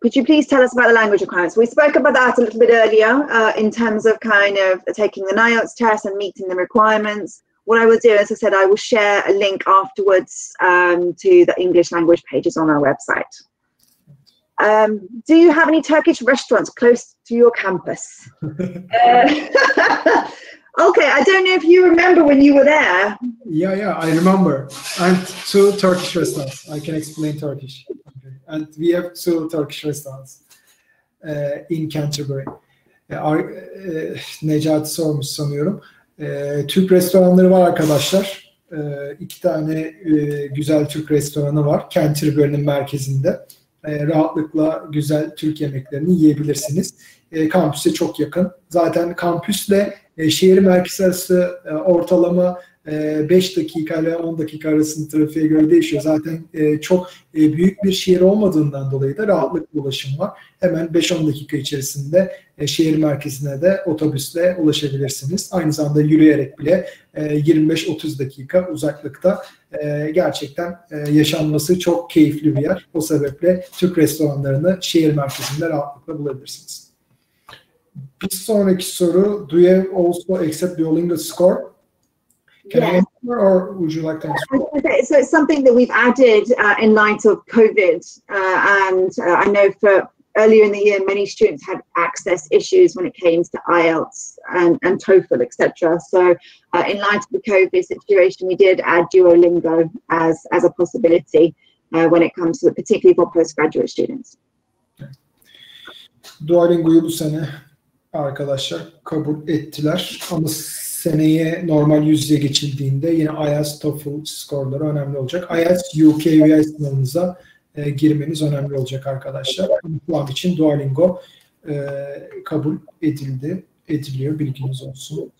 S1: Could you please tell us about the language requirements? We spoke about that a little bit earlier in terms of kind of taking the IELTS test and meeting the requirements. What I will do, as I said, I will share a link afterwards to the English language pages on our website. Do you have any Turkish restaurants close to your campus? Okay, I don't know if you remember when you were there.
S2: Yeah, I remember. And 2 Turkish restaurants. I can explain Turkish. Okay. And we have 2 Turkish restaurants in Canterbury. Necati sormuş sanıyorum. Türk restoranları var arkadaşlar. 2 tane güzel Türk restoranı var Canterbury'nin merkezinde. Rahatlıkla güzel Türk yemeklerini yiyebilirsiniz. Kampüse çok yakın. Zaten kampüsle şehir merkezi arası ortalama 5 dakika ile 10 dakika arasında trafiğe göre değişiyor. Zaten çok büyük bir şehir olmadığından dolayı da rahatlıkla ulaşım var. Hemen 5-10 dakika içerisinde şehir merkezine de otobüsle ulaşabilirsiniz. Aynı zamanda yürüyerek bile 25-30 dakika uzaklıkta gerçekten yaşanması çok keyifli bir yer. O sebeple Türk restoranlarını şehir merkezinde rahatlıkla bulabilirsiniz. Bir sonraki soru, do you also accept Duolingo score? Can I answer, or would you like to answer?
S1: Okay, so it's something that we've added in light of COVID, and I know for earlier in the year, many students had access issues when it came to IELTS and TOEFL, etc. So in light of the COVID situation, we did add Duolingo as a possibility when it comes to particularly for postgraduate students.
S2: Duolingo'yu bu sene arkadaşlar kabul ettiler ama seneye normal yüz yüze geçildiğinde yine IELTS, TOEFL skorları önemli olacak. IELTS UKVI sınavınıza girmeniz önemli olacak arkadaşlar. Bu an için Duolingo kabul ediliyor, bilginiz olsun.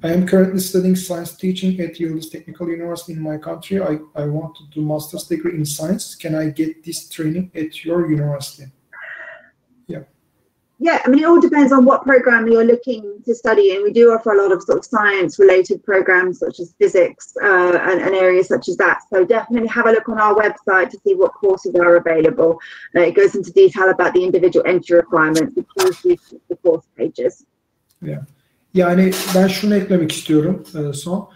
S2: I am currently studying science teaching at Yıldız Technical University in my country. I want to do master's degree in science. Can I get this training at your university?
S1: Yeah, I mean, it all depends on what program you're looking to study in. We do offer a lot of sort of science-related programs, such as physics and areas such as that. So definitely have a look on our website to see what courses are available. It goes into detail about the individual entry requirements, the course pages.
S2: Yeah. Yani ben şunu eklemek istiyorum son.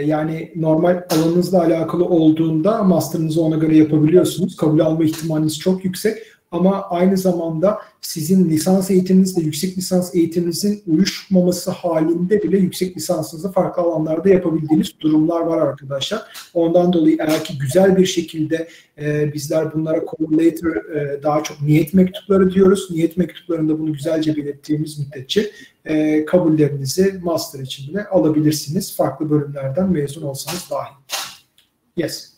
S2: Yani normal alanınızla alakalı olduğunda master'ınızı ona göre yapabiliyorsunuz. Kabul alma ihtimaliniz çok yüksek. Ama aynı zamanda sizin lisans eğitiminizle yüksek lisans eğitiminizin uyuşmaması halinde bile yüksek lisansınızı farklı alanlarda yapabildiğiniz durumlar var arkadaşlar. Ondan dolayı eğer ki güzel bir şekilde bizler bunlara collator daha çok niyet mektupları diyoruz. Niyet mektuplarında bunu güzelce belirttiğimiz müddetçe kabullerinizi master için bile alabilirsiniz. Farklı bölümlerden mezun olsanız dahi. Yes.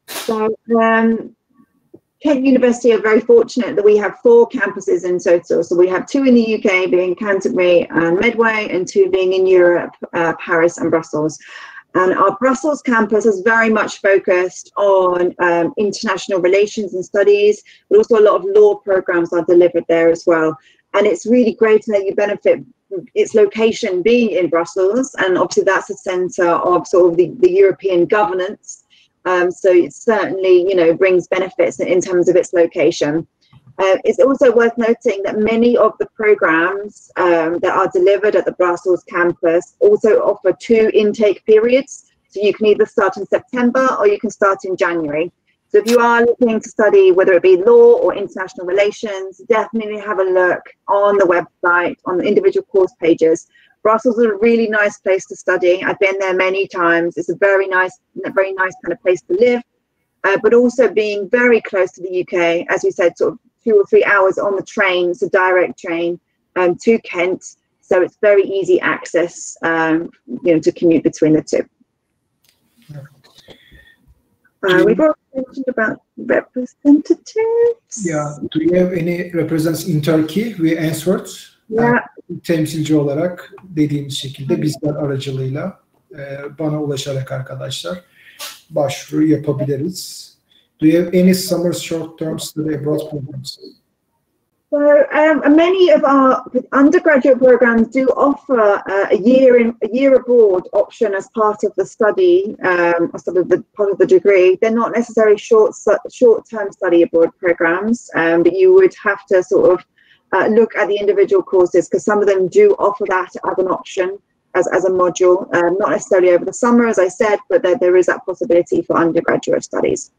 S1: So Kent University are very fortunate that we have 4 campuses in total. So we have 2 in the UK, being Canterbury and Medway, and 2 being in Europe, Paris and Brussels. And our Brussels campus is very much focused on international relations and studies, but also a lot of law programs are delivered there as well. And it's really great that you benefit its location being in Brussels, and obviously that's a centre of sort of the European governance. So it certainly, you know, brings benefits in terms of its location. It's also worth noting that many of the programs that are delivered at the Brussels campus also offer 2 intake periods. So you can either start in September or you can start in January. So if you are looking to study, whether it be law or international relations, definitely have a look on the website, on the individual course pages. Brussels is a really nice place to study. I've been there many times. It's a very nice kind of place to live, but also being very close to the UK, as we said, sort of 2 or 3 hours on the train. It's a direct train to Kent. So it's very easy access, you know, to commute between the two. We've already mentioned about representatives.
S2: Yeah. Do you have any representatives in Turkey? We answered.
S1: Yeah.
S2: Temsilci olarak dediğimiz şekilde bizler aracılığıyla bana ulaşarak arkadaşlar başvuru yapabiliriz. Do you have any summer short-term study abroad programs?
S1: So many of our undergraduate programs do offer a year abroad option as part of the study, sort of the part of the degree. They're not necessarily short-term study abroad programs, but you would have to sort of look at the individual courses, because some of them do offer that as an option, as a module, not necessarily over the summer, as I said, but there is that possibility for undergraduate studies.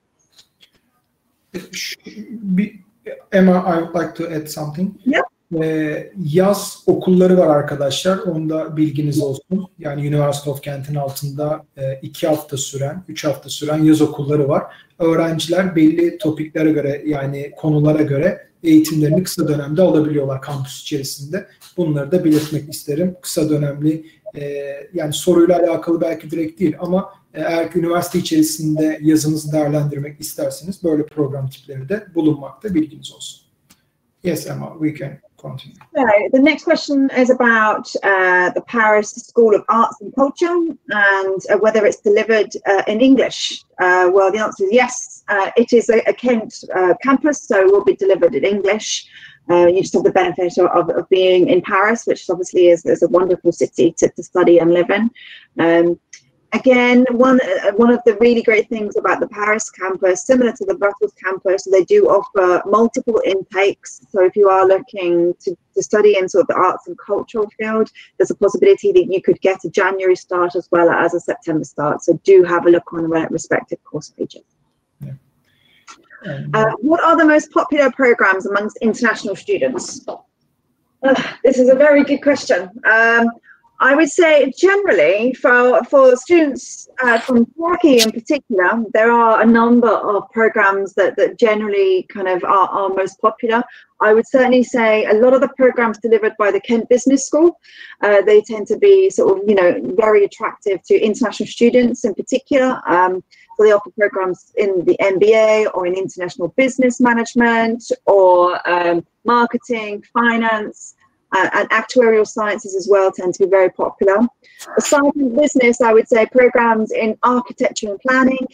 S2: Emma, I would like to add something.
S1: Yeah.
S2: Yaz okulları var arkadaşlar. Onda bilginiz olsun. Yani University of Kent'in altında 2 hafta süren, 3 hafta süren yaz okulları var. Öğrenciler belli topiklere göre, yani konulara göre eğitimlerini kısa dönemde alabiliyorlar kampüs içerisinde. Bunları da belirtmek isterim. Kısa dönemli, yani soruyla alakalı belki direkt değil ama eğer ki üniversite içerisinde yazınızı değerlendirmek isterseniz böyle program tipleri de bulunmakta, bilginiz olsun. Yes, Emma, we can continue.
S1: So the next question is about the Paris School of Arts and Culture and whether it's delivered in English. Well, the answer is yes. It is a Kent campus, so it will be delivered in English. You just have the benefit of being in Paris, which obviously is a wonderful city to study and live in. Again, one of the really great things about the Paris campus, similar to the Brussels campus, they do offer multiple intakes. So if you are looking to study in sort of the arts and cultural field, there's a possibility that you could get a January start as well as a September start. So do have a look on the respective course pages. Yeah. What are the most popular programs amongst international students? This is a very good question. I would say generally for students from Turkey in particular, there are a number of programs that generally kind of are most popular. I would certainly say a lot of the programs delivered by the Kent Business School, they tend to be sort of, very attractive to international students in particular. So they offer programs in the MBA or in international business management or marketing, finance, and actuarial sciences as well tend to be very popular. Aside from business, I would say programs in architecture and planning,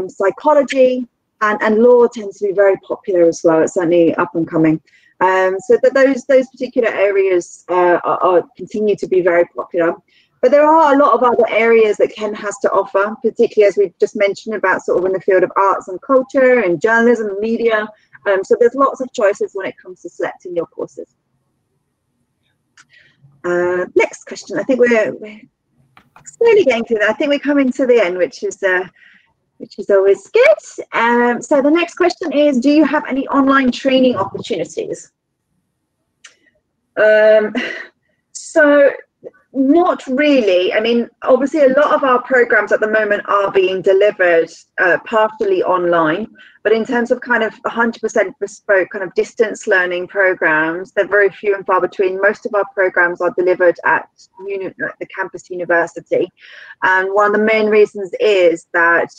S1: psychology, and law tends to be very popular as well. It's certainly up and coming. So that those particular areas continue to be very popular. But there are a lot of other areas that Kent has to offer, particularly as we've just mentioned about sort of in the field of arts and culture and journalism and media. So there's lots of choices when it comes to selecting your courses. Next question. I think we're slowly getting through that. I think we're coming to the end, which is always good. So the next question is, do you have any online training opportunities? So not really. I mean, obviously a lot of our programs at the moment are being delivered partially online, but in terms of kind of 100% bespoke kind of distance learning programs, they're very few and far between. Most of our programs are delivered at the campus university. And one of the main reasons is that,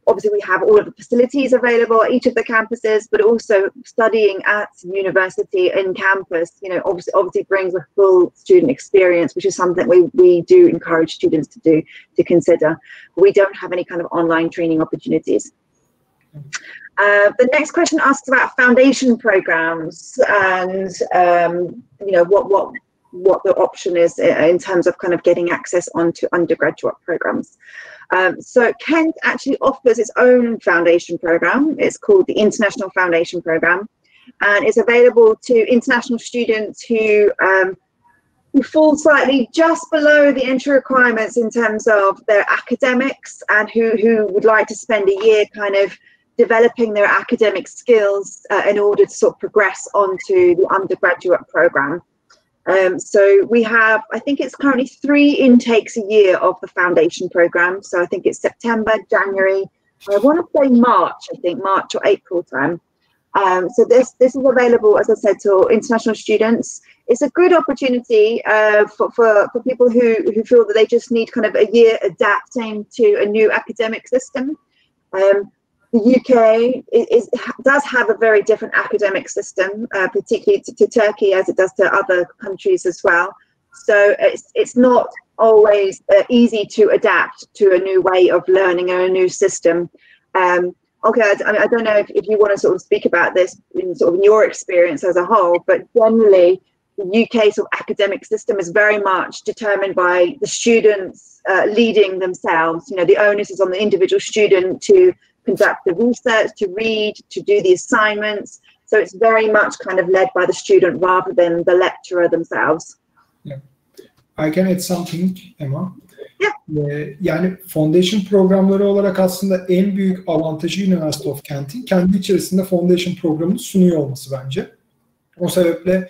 S1: obviously we have all of the facilities available at each of the campuses, but also studying at university in campus, obviously brings a full student experience, which is something we do encourage students to consider. We don't have any kind of online training opportunities. The next question asks about foundation programs and, what the option is in terms of kind of getting access onto undergraduate programs. So Kent actually offers its own foundation program. It's called the International Foundation Program, and it's available to international students who fall slightly just below the entry requirements in terms of their academics and who would like to spend a year kind of developing their academic skills in order to sort of progress onto the undergraduate program. So we have, I think it's currently 3 intakes a year of the foundation program. So I think it's September, January, I want to say March or April time. So this is available, as I said, to international students. It's a good opportunity for people who feel that they just need kind of a year adapting to a new academic system. The UK does have a very different academic system, particularly to Turkey, as it does to other countries as well. So it's not always easy to adapt to a new way of learning or a new system. Okay, I don't know if you want to sort of speak about this in sort of your experience as a whole, but generally the UK sort of academic system is very much determined by the students leading themselves. The onus is on the individual student to conduct the research, to read, to do the assignments. So it's very much kind of led by the student rather than the lecturer themselves.
S2: Yeah. I can add something, Emma.
S1: Yeah.
S2: Yani foundation programları olarak aslında en büyük avantajı University of Kent'in kendi içerisinde foundation programını sunuyor olması bence. O sebeple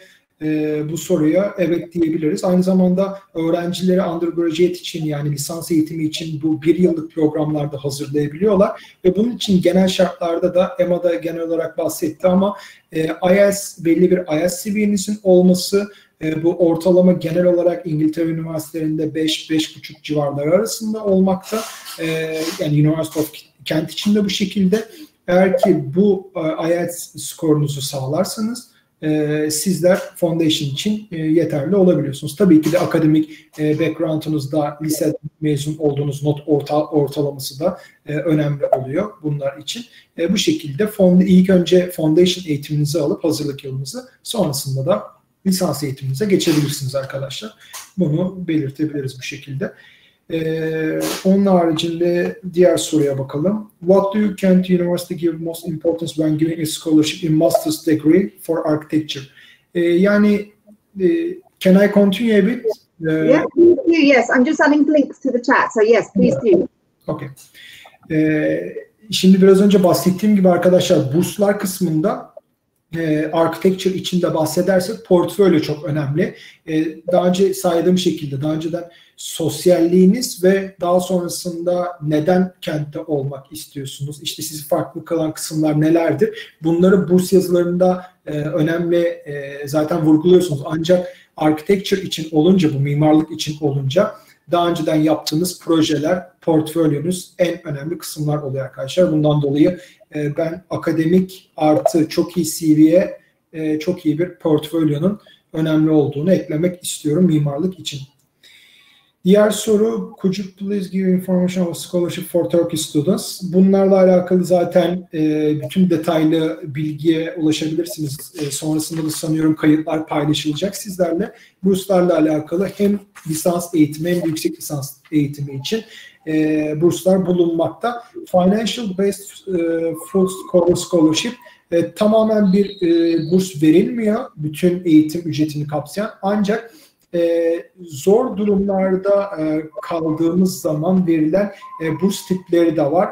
S2: bu soruya evet diyebiliriz. Aynı zamanda öğrencileri undergraduate için, yani lisans eğitimi için bu 1 yıllık programlarda hazırlayabiliyorlar ve bunun için genel şartlarda da Emma da genel olarak bahsetti ama IELTS, belli bir IELTS seviyenizin olması, bu ortalama genel olarak İngiltere üniversitelerinde 5-5,5 civarları arasında olmakta. Yani University of Kent için de bu şekilde. Eğer ki bu IELTS skorunuzu sağlarsanız sizler foundation için yeterli olabiliyorsunuz. Tabii ki de akademik background'unuzda lise mezun olduğunuz not ortalaması da önemli oluyor bunlar için. Bu şekilde ilk önce foundation eğitiminizi alıp hazırlık yılınızı, sonrasında da lisans eğitiminize geçebilirsiniz arkadaşlar. Bunu belirtebiliriz bu şekilde. Onun haricinde diğer soruya bakalım. What do Kent University give most importance when giving a scholarship in master's degree for architecture? Can I continue a bit?
S1: Yeah, please do. Yes, I'm just adding links to the chat. So yes, please do.
S2: Okay. Şimdi biraz önce bahsettiğim gibi arkadaşlar, burslar kısmında architecture içinde bahsedersek portfolyo çok önemli. Daha önce saydığım şekilde, daha önceden sosyalliğiniz ve daha sonrasında neden kentte olmak istiyorsunuz? İşte sizi farklı kılan kısımlar nelerdir? Bunları burs yazılarında önemli zaten vurguluyorsunuz. Ancak architecture için olunca, bu mimarlık için olunca daha önceden yaptığınız projeler, portfolyonuz en önemli kısımlar oluyor arkadaşlar. Bundan dolayı ben akademik artı çok iyi CV'ye çok iyi bir portfolyonun önemli olduğunu eklemek istiyorum mimarlık için. Diğer soru, could you please give information of scholarship for Turkish students? Bunlarla alakalı zaten bütün detaylı bilgiye ulaşabilirsiniz. Sonrasında da sanıyorum kayıtlar paylaşılacak sizlerle. Burslarla alakalı hem lisans eğitimi hem de yüksek lisans eğitimi için burslar bulunmakta. Financial Based Full Scholarship tamamen bir burs verilmiyor. Bütün eğitim ücretini kapsayan, ancak zor durumlarda kaldığımız zaman verilen burs tipleri de var.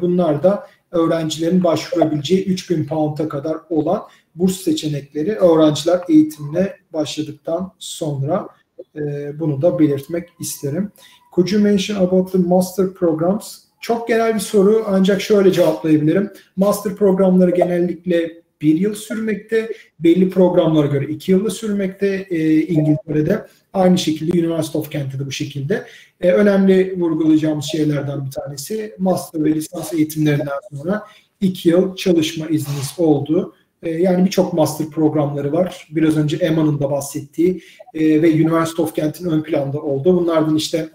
S2: Bunlar da öğrencilerin başvurabileceği 3.000 pound'a kadar olan burs seçenekleri öğrenciler eğitimine başladıktan sonra, bunu da belirtmek isterim. Could you mention about the master programs? Çok genel bir soru, ancak şöyle cevaplayabilirim. Master programları genellikle 1 yıl sürmekte, belli programlara göre 2 yılda sürmekte İngiltere'de. Aynı şekilde University of Kent'te de bu şekilde. Önemli vurgulayacağımız şeylerden bir tanesi, master ve lisans eğitimlerinden sonra 2 yıl çalışma izniniz oldu. Yani birçok master programları var. Biraz önce Emma'nın da bahsettiği ve University of Kent'in ön planda olduğu. Bunlardan işte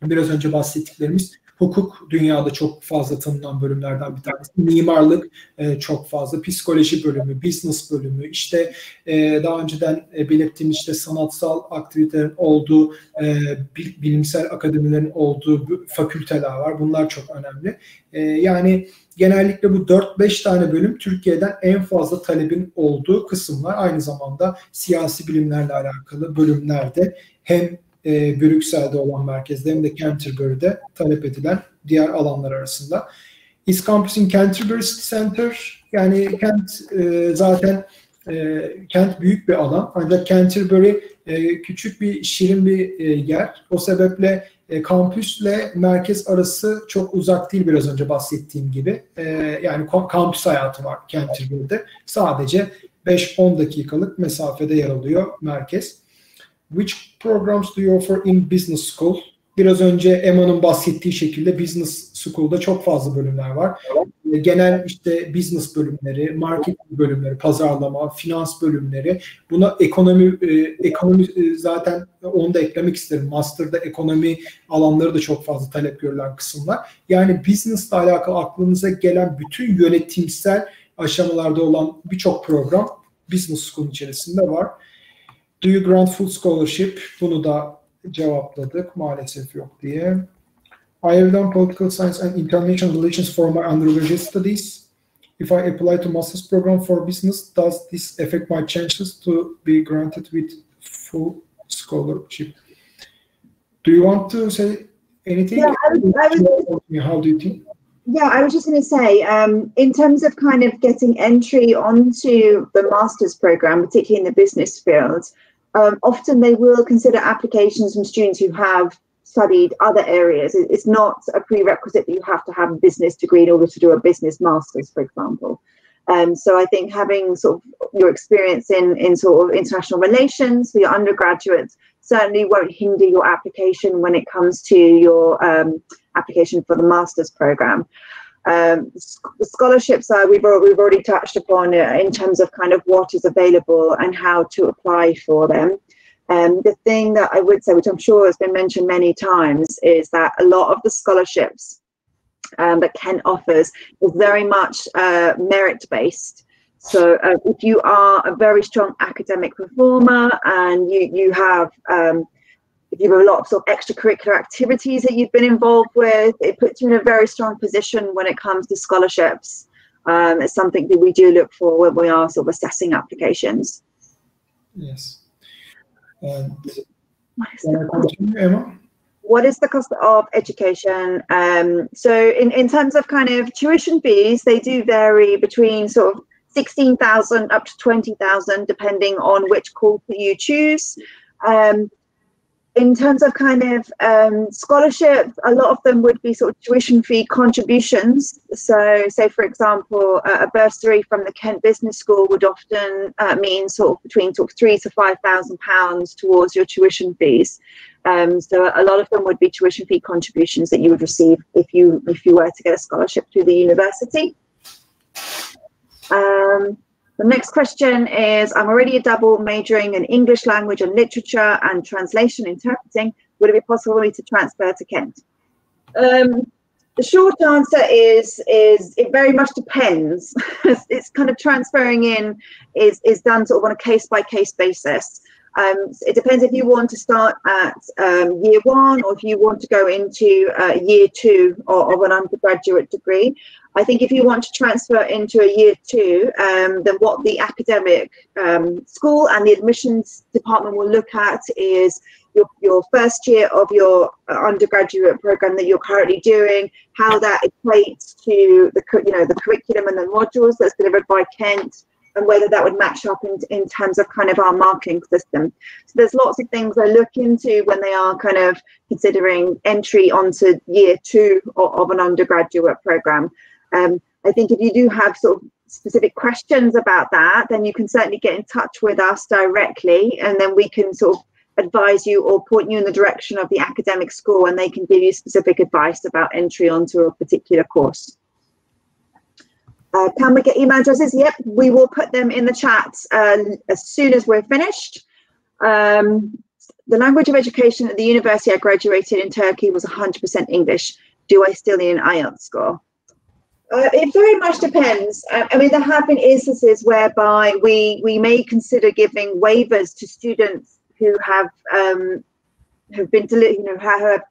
S2: biraz önce bahsettiklerimiz, hukuk dünyada çok fazla tanınan bölümlerden bir tanesi. Mimarlık çok fazla. Psikoloji bölümü, business bölümü, işte daha önceden belirttiğim işte sanatsal aktivitelerin olduğu, bilimsel akademilerin olduğu fakülteler var. Bunlar çok önemli. Yani genellikle bu 4-5 tane bölüm Türkiye'den en fazla talebin olduğu kısımlar. Aynı zamanda siyasi bilimlerle alakalı bölümlerde hem Brüksel'de olan merkezde hem de Canterbury'de talep edilen diğer alanlar arasında. Is campus in Canterbury City Center? Yani Kent zaten Kent büyük bir alan, ancak Canterbury küçük bir şirin bir yer. O sebeple kampüsle merkez arası çok uzak değil, biraz önce bahsettiğim gibi. Yani kampüs hayatı var Canterbury'de. Sadece 5-10 dakikalık mesafede yer alıyor merkez. Which programs do you offer in business school? Biraz önce Emma'nın bahsettiği şekilde Business School'da çok fazla bölümler var. Genel işte business bölümleri, marketing bölümleri, pazarlama, finans bölümleri. Buna ekonomi zaten onu da eklemek isterim. Master'da ekonomi alanları da çok fazla talep görülen kısımlar. Yani business'la alakalı aklınıza gelen bütün yönetimsel aşamalarda olan birçok program Business School içerisinde var. Do you grant full scholarship? Bunu da cevapladık. Maalesef yok diye. I have done political science and international relations for my undergraduate studies. If I apply to master's program for business, does this affect my chances to be granted with full scholarship? Do you want to say anything?
S1: Yeah,
S2: How do you think?
S1: Yeah, I was just going to say, in terms of kind of getting entry onto the master's program, particularly in the business field, often they will consider applications from students who have studied other areas. It's not a prerequisite that you have to have a business degree in order to do a business master's, for example. So I think having sort of your experience in sort of international relations for your undergraduates certainly won't hinder your application when it comes to your application for the master's program. The scholarships we've already touched upon in terms of kind of what is available and how to apply for them. The thing that I would say, which I'm sure has been mentioned many times, is that a lot of the scholarships that Kent offers is very much merit-based. So if you are a very strong academic performer and you have if you have a lot of sort of extracurricular activities that you've been involved with, it puts you in a very strong position when it comes to scholarships. It's something that we do look for when we are sort of assessing applications.
S2: Yes. Emma?
S1: What is the cost of education? So in terms of kind of tuition fees, they do vary between sort of 16,000 up to 20,000, depending on which course that you choose. In terms of kind of scholarships, a lot of them would be sort of tuition fee contributions. So say, for example, a bursary from the Kent Business School would often mean sort of between sort of £3,000 to £5,000 towards your tuition fees. So a lot of them would be tuition fee contributions that you would receive if you were to get a scholarship through the university. The next question is, I'm already a double majoring in English language and literature and translation interpreting. Would it be possible for me to transfer to Kent? The short answer is it very much depends. It's kind of transferring in is done sort of on a case-by-case basis. It depends if you want to start at year one or if you want to go into year two of an undergraduate degree. I think if you want to transfer into a year two, then what the academic school and the admissions department will look at is your first year of your undergraduate program that you're currently doing, how that equates to the curriculum and the modules that's delivered by Kent, and whether that would match up in terms of kind of our marking system. So there's lots of things they look into when they are kind of considering entry onto year two of an undergraduate program. I think if you do have sort of specific questions about that, then you can certainly get in touch with us directly, and then we can sort of advise you or point you in the direction of the academic school, and they can give you specific advice about entry onto a particular course. Can we get email addresses? Yep, we will put them in the chat as soon as we're finished. The language of education at the university I graduated in Turkey was 100% English. Do I still need an IELTS score? It very much depends. I mean, there have been instances whereby we may consider giving waivers to students who have been, have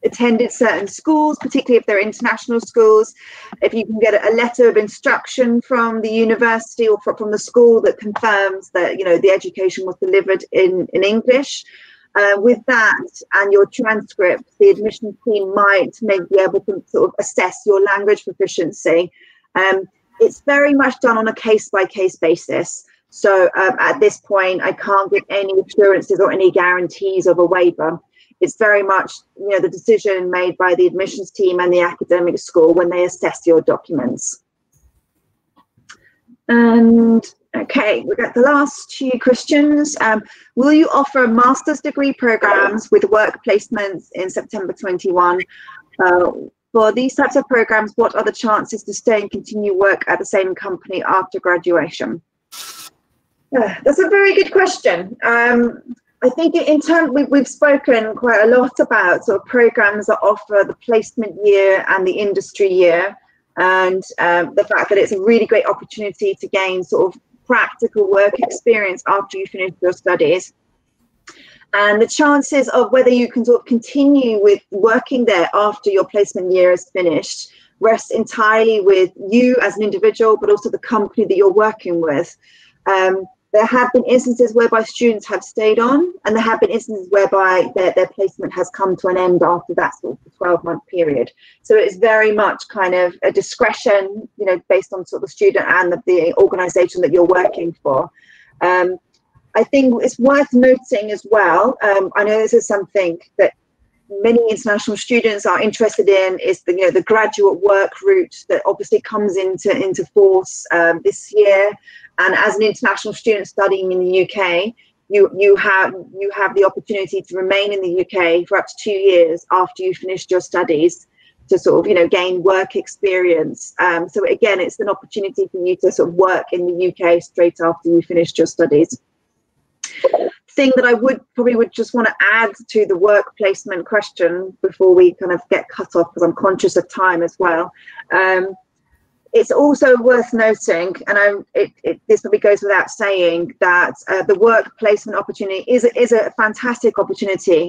S1: attended certain schools, particularly if they're international schools. If you can get a letter of instruction from the university or from the school that confirms that the education was delivered in English. With that and your transcript, the admissions team might be able to sort of assess your language proficiency. It's very much done on a case-by-case basis. So at this point, I can't give any assurances or any guarantees of a waiver. It's very much the decision made by the admissions team and the academic school when they assess your documents. And okay, we've got the last two questions. Will you offer master's degree programs with work placements in September 21? For these types of programs, what are the chances to stay and continue work at the same company after graduation? That's a very good question. I think in terms, we've spoken quite a lot about sort of programs that offer the placement year and the industry year, and the fact that it's a really great opportunity to gain sort of practical work experience after you finish your studies. And the chances of whether you can sort of continue with working there after your placement year is finished rests entirely with you as an individual, but also the company that you're working with. There have been instances whereby students have stayed on, and there have been instances whereby their placement has come to an end after that sort of 12-month period. So it's very much kind of a discretion, based on sort of the student and the organisation that you're working for. I think it's worth noting as well, I know this is something that many international students are interested in, is the graduate work route that obviously comes into force this year. And as an international student studying in the UK, you have the opportunity to remain in the UK for up to 2 years after you finished your studies, to sort of, you know, gain work experience. So again, it's an opportunity for you to sort of work in the UK straight after you finished your studies. Thing that I would just want to add to the work placement question before we kind of get cut off, because I'm conscious of time as well. It's also worth noting, and this probably goes without saying, that the work placement opportunity is a fantastic opportunity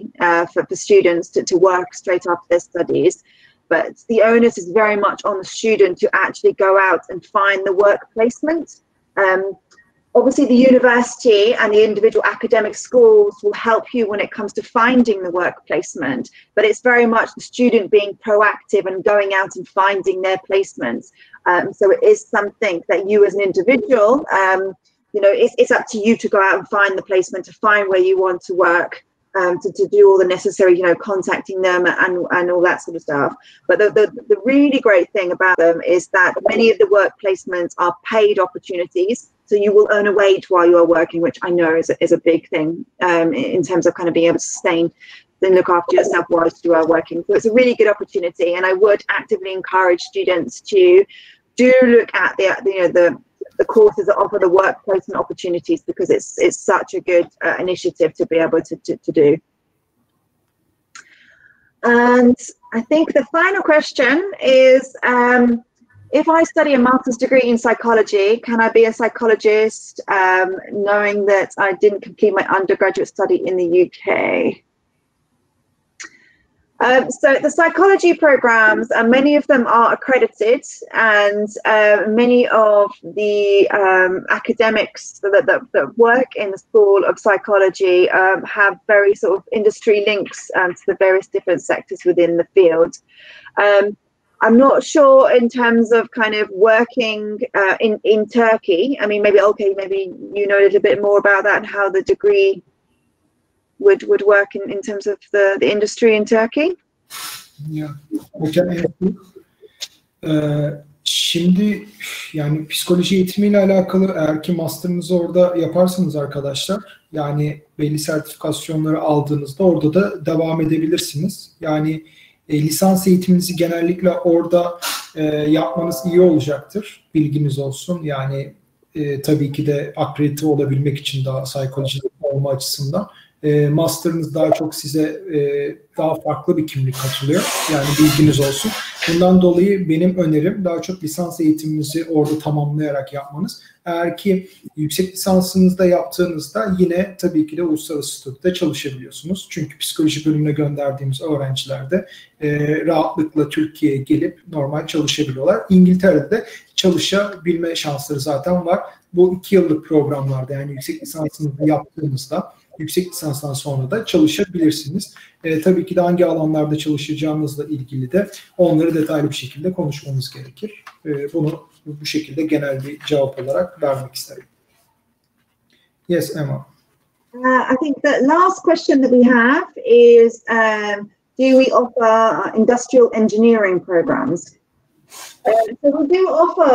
S1: for students to work straight after their studies. But the onus is very much on the student to actually go out and find the work placement. Obviously, the university and the individual academic schools will help you when it comes to finding the work placement, but it's very much the student being proactive and going out and finding their placements. So it is something that you as an individual, you know, it's up to you to go out and find the placement, to find where you want to work, to do all the necessary, you know, contacting them and all that sort of stuff. But the really great thing about them is that many of the work placements are paid opportunities. So you will earn a wage while you are working, which I know is a big thing in terms of kind of being able to sustain and look after yourself whilst you are working. So it's a really good opportunity, and I would actively encourage students to do look at the courses that offer the work placement opportunities, because it's such a good initiative to be able to do. And I think the final question is, if I study a master's degree in psychology, can I be a psychologist knowing that I didn't complete my undergraduate study in the UK? So the psychology programs, many of them are accredited, and many of the academics that work in the School of Psychology have very sort of industry links to the various different sectors within the field. I'm not sure in terms of kind of working in Turkey. I mean, maybe you know a little bit more about that and how the degree would work in terms of the industry in Turkey.
S2: Yeah. Okay. Şimdi yani psikoloji eğitimiyle alakalı eğer ki master'ınızı orada yaparsanız arkadaşlar, yani belli sertifikasyonları aldığınızda orada da devam edebilirsiniz. Yani lisans eğitiminizi genellikle orada yapmanız iyi olacaktır. Bilginiz olsun. Yani tabii ki de akredite olabilmek için daha psikolojik olma açısından. Master'ınız daha çok size daha farklı bir kimlik katılıyor. Yani bilginiz olsun. Bundan dolayı benim önerim daha çok lisans eğitiminizi orada tamamlayarak yapmanız. Eğer ki yüksek lisansınızda yaptığınızda yine tabii ki de uluslararası statüde çalışabiliyorsunuz. Çünkü psikoloji bölümüne gönderdiğimiz öğrenciler de rahatlıkla Türkiye'ye gelip normal çalışabiliyorlar. İngiltere'de de çalışabilme şansları zaten var. Bu 2 yıllık programlarda, yani yüksek lisansınızı yaptığınızda yüksek lisanstan sonra da çalışabilirsiniz. Tabii ki de hangi alanlarda çalışacağınızla ilgili de onları detaylı bir şekilde konuşmamız gerekir. Bunu bu şekilde genel bir cevap olarak vermek isterim. Yes, Emma.
S1: I think the last question that we have is, do we offer industrial engineering programs? So we do offer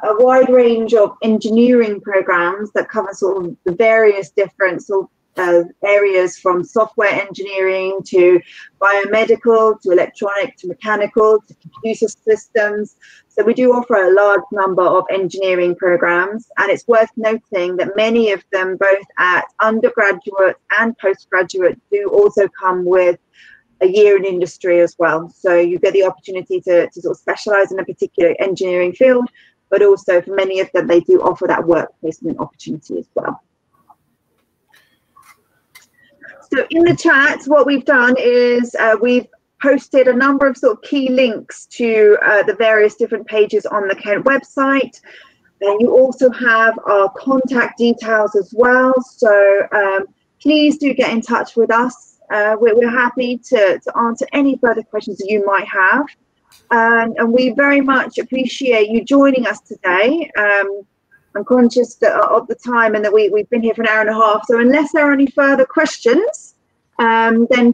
S1: a wide range of engineering programs that cover sort of the various different sort of areas, from software engineering to biomedical to electronic to mechanical to computer systems. So we do offer a large number of engineering programs, and it's worth noting that many of them, both at undergraduate and postgraduate, do also come with a year in industry as well. So you get the opportunity to sort of specialize in a particular engineering field, but also for many of them, they do offer that work placement opportunity as well. So in the chat, what we've done is we've posted a number of sort of key links to the various different pages on the Kent website. And you also have our contact details as well. So please do get in touch with us. We're happy to answer any further questions that you might have. And we very much appreciate you joining us today. I'm conscious of the time and that we've been here for an hour and a half. So unless there are any further questions, then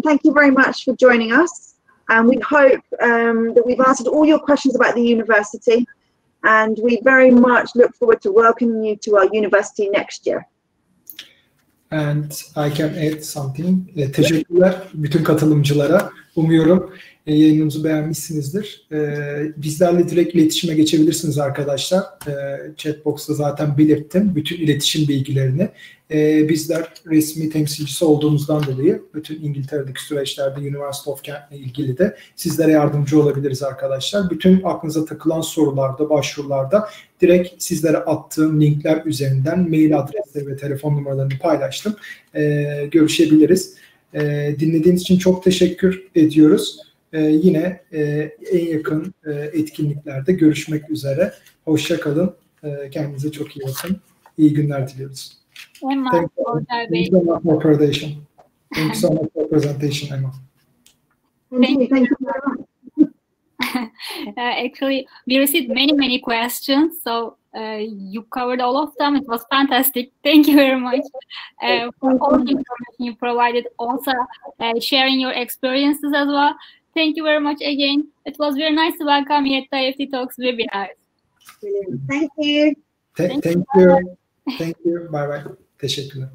S1: thank you very much for joining us. And we hope that we've answered all your questions about the university. And we very much look forward to welcoming you to our university next year.
S2: And I can add something. Teşekkürler bütün katılımcılara. Umuyorum yayınımızı beğenmişsinizdir. Bizlerle direkt iletişime geçebilirsiniz arkadaşlar. Chatbox'ta zaten belirttim bütün iletişim bilgilerini. Bizler resmi temsilcisi olduğumuzdan dolayı bütün İngiltere'deki süreçlerde University of Kent'le ilgili de sizlere yardımcı olabiliriz arkadaşlar. Bütün aklınıza takılan sorularda, başvurularda direkt sizlere attığım linkler üzerinden mail adresleri ve telefon numaralarını paylaştım. Görüşebiliriz. Dinlediğiniz için çok teşekkür ediyoruz. Yine en yakın etkinliklerde görüşmek üzere. Hoşça kalın. Kendinize çok iyi bakın. İyi günler diliyoruz. Thank you so much for presentation. Thank you so much for presentation, Emma.
S1: Thank you very much.
S6: Actually, we received many questions, so you covered all of them. It was fantastic. Thank you very much for all the information you provided, also sharing your experiences as well. Thank you very much again. It was very nice to welcome you at the IEFT Talks webinar.
S1: Brilliant. Thank you.
S2: Thank you. Thank you. Bye bye. Teşekkürler.